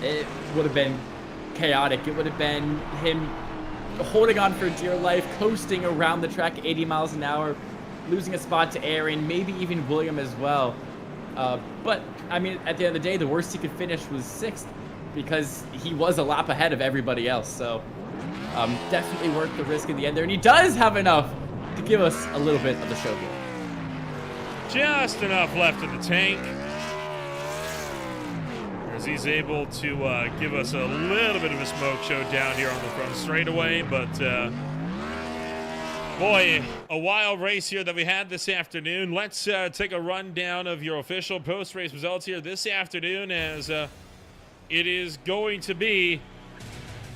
It would have been chaotic. It would have been him holding on for dear life, coasting around the track 80 miles an hour, losing a spot to Aaron, maybe even William as well. But, I mean, at the end of the day, the worst he could finish was 6th because he was a lap ahead of everybody else. So, definitely worth the risk in the end there. And he does have enough to give us a little bit of the show here. Just enough left in the tank, as he's able to give us a little bit of a smoke show down here on the front straightaway. But boy, a wild race here that we had this afternoon. Let's take a rundown of your official post-race results here this afternoon, as it is going to be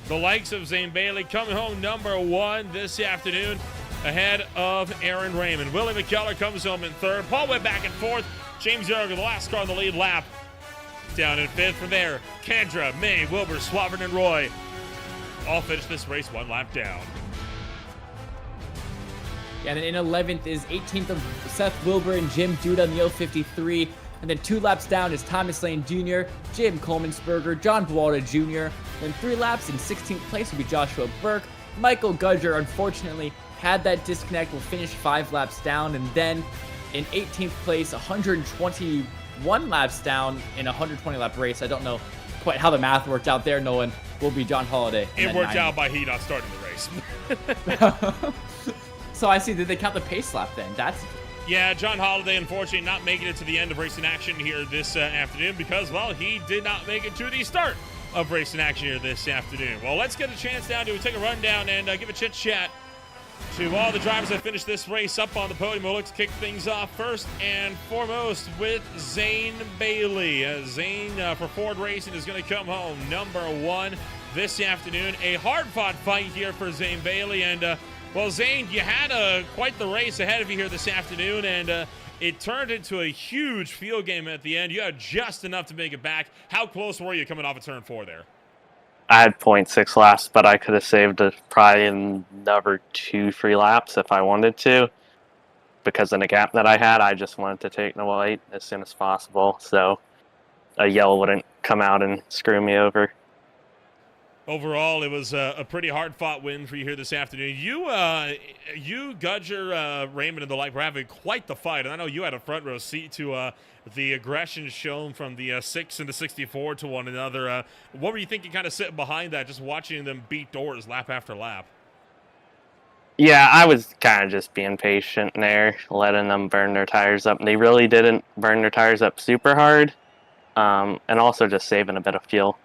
the likes of Zane Bailey coming home number 1 this afternoon, ahead of Aaron Raymond. Willie McKellar comes home in 3rd. Paul went back and 4th. James Yerger, the last car on the lead lap, down in 5th. From there, Kendra, May, Wilbur, Swavern, and Roy all finished this race 1 lap down. Yeah, and then in 11th is 18th of Seth Wilbur and Jim Duda in the 053. And then 2 laps down is Thomas Lane Jr., Jim Coleman-Sperger, John Bualda Jr. Then 3 laps in 16th place will be Joshua Burke. Michael Gudger, unfortunately, had that disconnect, will finish 5 laps down. And then in 18th place, 121 laps down in a 120-lap race. I don't know quite how the math worked out there. No one will be John Holiday. It worked out by he not starting the race. So I see, did they count the pace lap then? That's... Yeah, John Holiday, unfortunately, not making it to the end of racing action here this afternoon because, well, he did not make it to the start of racing action here this afternoon. Well, let's get a chance now to take a rundown and give a chit-chat to all the drivers that finished this race up on the podium. We'll look to kick things off first and foremost with Zane Bailey. Zane for Ford Racing is going to come home number 1 this afternoon. A hard-fought fight here for Zane Bailey, and well, Zane, you had quite the race ahead of you here this afternoon, and it turned into a huge field game at the end. You had just enough to make it back. How close were you coming off of turn 4 there? I had 0.6 laps, but I could have saved probably another 2-3 laps if I wanted to. Because in the gap that I had, I just wanted to take the white as soon as possible, so a yellow wouldn't come out and screw me over. Overall, it was a pretty hard-fought win for you here this afternoon. You, Gudger, Raymond, and the like were having quite the fight, and I know you had a front-row seat to the aggression shown from the 6 and the 64 to one another. What were you thinking kind of sitting behind that, just watching them beat doors lap after lap? Yeah, I was kind of just being patient there, letting them burn their tires up. They really didn't burn their tires up super hard, and also just saving a bit of fuel.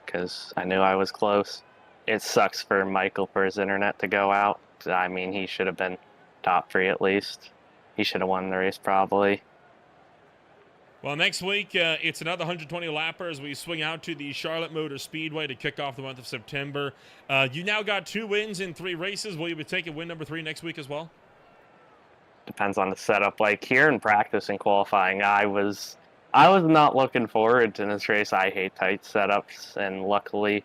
Because I knew I was close. It sucks for Michael for his internet to go out. I mean, he should have been top 3 at least. He should have won the race probably. Well, next week, it's another 120 lapper as we swing out to the Charlotte Motor Speedway to kick off the month of September. You now got 2 wins in 3 races. Will you be taking win number 3 next week as well? Depends on the setup. Like here in practice and qualifying, I was not looking forward to this race. I hate tight setups, and luckily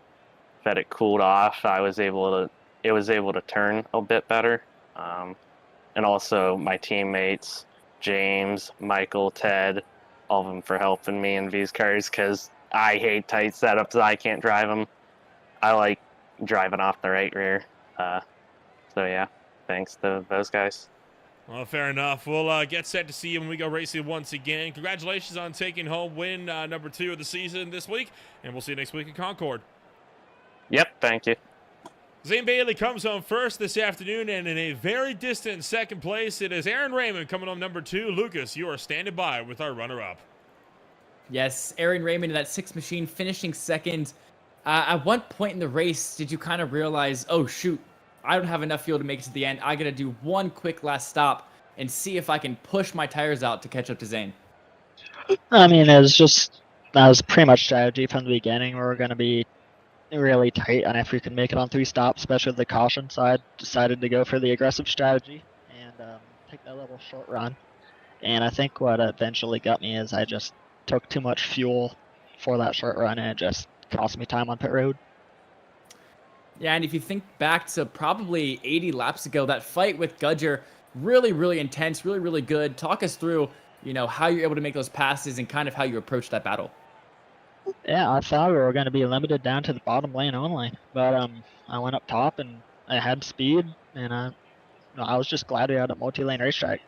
that it cooled off, it was able to turn a bit better. And also my teammates, James, Michael, Ted, all of them for helping me in these cars, because I hate tight setups. I can't drive them. I like driving off the right rear. So yeah, thanks to those guys. Well, fair enough. We'll get set to see you when we go racing once again. Congratulations on taking home win number 2 of the season this week, and we'll see you next week in Concord. Yep, thank you. Zane Bailey comes home first this afternoon, and in a very distant second place, it is Aaron Raymond coming home number 2. Lucas, you are standing by with our runner-up. Yes, Aaron Raymond in that 6 machine finishing second. At what point in the race did you kind of realize, oh, shoot, I don't have enough fuel to make it to the end. I got to do one quick last stop and see if I can push my tires out to catch up to Zane? I mean, that was pretty much strategy from the beginning. We were going to be really tight on if we could make it on 3 stops, especially with the caution. So I decided to go for the aggressive strategy and take that little short run. And I think what eventually got me is I just took too much fuel for that short run, and it just cost me time on pit road. Yeah, and if you think back to probably 80 laps ago, that fight with Gudger, really, really intense, really, really good. Talk us through, how you're able to make those passes and kind of how you approach that battle. Yeah, I thought we were going to be limited down to the bottom lane only, but I went up top and I had speed, and I was just glad we had a multi-lane racetrack.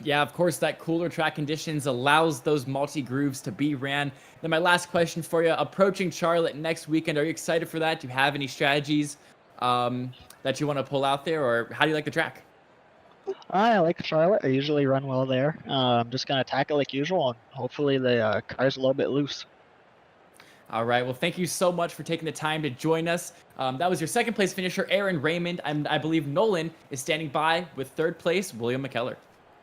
Yeah, of course, that cooler track conditions allows those multi-grooves to be ran. Then my last question for you, approaching Charlotte next weekend, are you excited for that? Do you have any strategies that you want to pull out there, or how do you like the track? I like Charlotte. I usually run well there. I'm just going to attack it like usual, and hopefully the car's a little bit loose. All right, well, thank you so much for taking the time to join us. That was your second place finisher, Aaron Raymond. I believe Nolan is standing by with third place, William McKellar.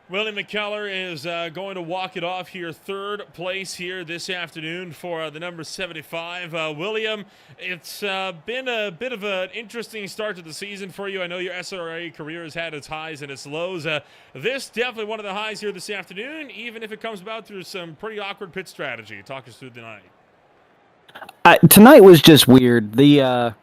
William McKellar is going to walk it off here, 3rd place here this afternoon for the number 75. William, it's been a bit of an interesting start to the season for you. I know your SRA career has had its highs and its lows. This definitely one of the highs here this afternoon, even if it comes about through some pretty awkward pit strategy. Talk us through the night. Tonight was just weird. The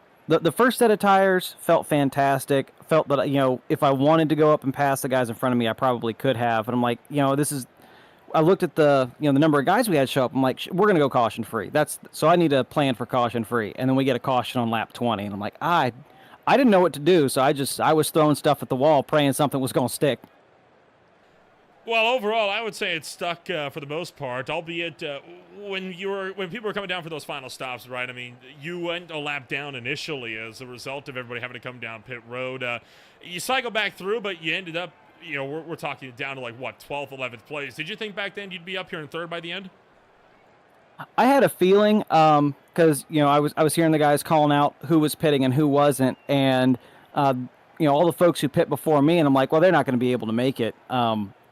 first set of tires felt fantastic. Felt that, if I wanted to go up and pass the guys in front of me, I probably could have. And I'm like, I looked at the number of guys we had show up. I'm like, we're going to go caution free. So I need to plan for caution free. And then we get a caution on lap 20. And I'm like, I didn't know what to do. So I was throwing stuff at the wall, praying something was going to stick. Well, overall, I would say it's stuck for the most part, albeit when people were coming down for those final stops, right? I mean, you went a lap down initially as a result of everybody having to come down pit road. You cycle back through, but you ended up, we're talking down to 12th, 11th place. Did you think back then you'd be up here in 3rd by the end? I had a feeling because I was hearing the guys calling out who was pitting and who wasn't, and all the folks who pit before me, and I'm like, well, they're not going to be able to make it.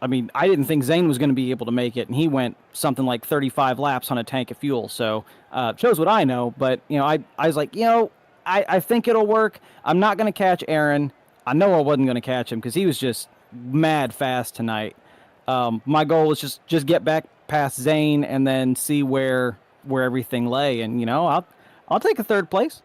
I mean, I didn't think Zane was going to be able to make it, and he went something like 35 laps on a tank of fuel. So shows what I know. But, I was like, I think it'll work. I'm not going to catch Aaron. I know I wasn't going to catch him because he was just mad fast tonight. My goal was just get back past Zane and then see where everything lay. And, I'll take a 3rd place.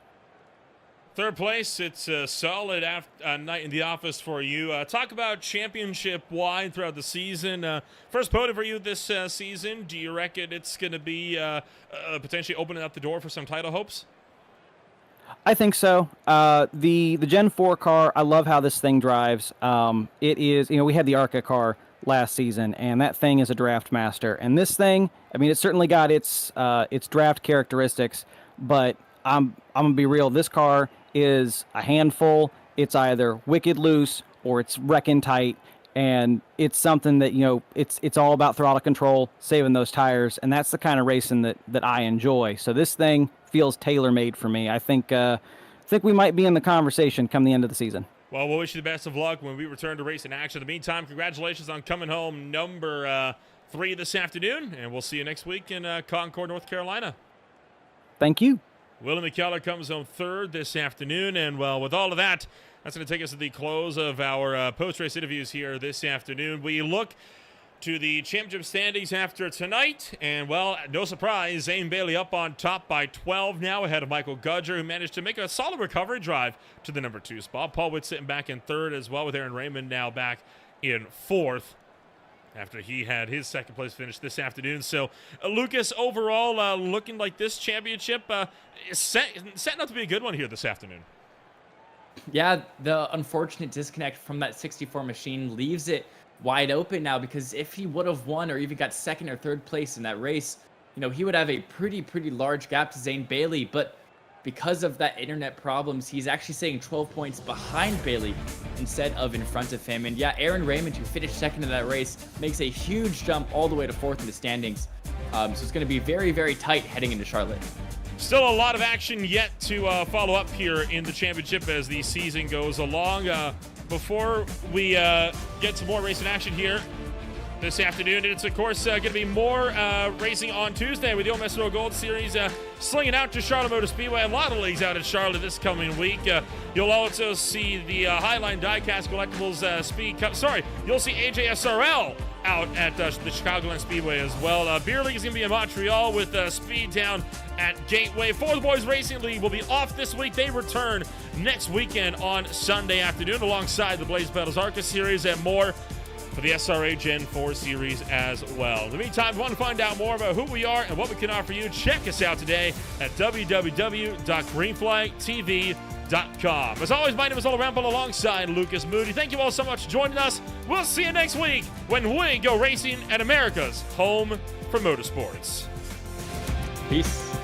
3rd place, it's a solid night in the office for you. Talk about championship-wide throughout the season. First podium for you this season. Do you reckon it's going to be potentially opening up the door for some title hopes? I think so. The Gen 4 car, I love how this thing drives. It is, we had the ARCA car last season, and that thing is a draft master. And this thing, I mean, it's certainly got its draft characteristics, but I'm gonna be real. This car is a handful. It's either wicked loose or it's wrecking tight, and it's something that it's all about throttle control, saving those tires, and that's the kind of racing that I enjoy. So this thing feels tailor-made for me. I think we might be in the conversation come the end of the season. Well, we'll wish you the best of luck when we return to racing action. In the meantime, congratulations on coming home number 3 this afternoon, and we'll see you next week in Concord, North Carolina. Thank you. Willie McKellar comes home 3rd this afternoon, and well, with all of that, that's going to take us to the close of our post-race interviews here this afternoon. We look to the championship standings after tonight, and well, no surprise, Zane Bailey up on top by 12 now, ahead of Michael Gudger, who managed to make a solid recovery drive to the number 2 spot. Paul Witt sitting back in 3rd as well, with Aaron Raymond now back in 4th after he had his 2nd place finish this afternoon. So, Lucas, overall, looking like this championship is setting up to be a good one here this afternoon. Yeah, the unfortunate disconnect from that 64 machine leaves it wide open now, because if he would have won or even got 2nd or 3rd place in that race, he would have a pretty large gap to Zane Bailey. But because of that internet problems, he's actually sitting 12 points behind Bailey instead of in front of him. And yeah, Aaron Raymond, who finished 2nd in that race, makes a huge jump all the way to 4th in the standings. So it's going to be very tight heading into Charlotte. Still a lot of action yet to follow up here in the championship as the season goes along. Before we get some more racing action here this afternoon, it's of course going to be more racing on Tuesday with the OMS Gold Series slinging out to Charlotte Motor Speedway. A lot of leagues out at Charlotte this coming week. You'll also see the Highline Diecast Collectibles Speed Cup. You'll see AJ SRL out at the Chicagoland Speedway as well. Beer League is going to be in Montreal with Speed Town at Gateway. For the Boys Racing League will be off this week. They return next weekend on Sunday afternoon alongside the Blaze Battles ARCA Series and more for the SRA Gen 4 Series as well. In the meantime, if you want to find out more about who we are and what we can offer you, check us out today at www.greenflagtv.com. As always, my name is Ola Ramble alongside Lucas Moody. Thank you all so much for joining us. We'll see you next week when we go racing at America's home for motorsports. Peace.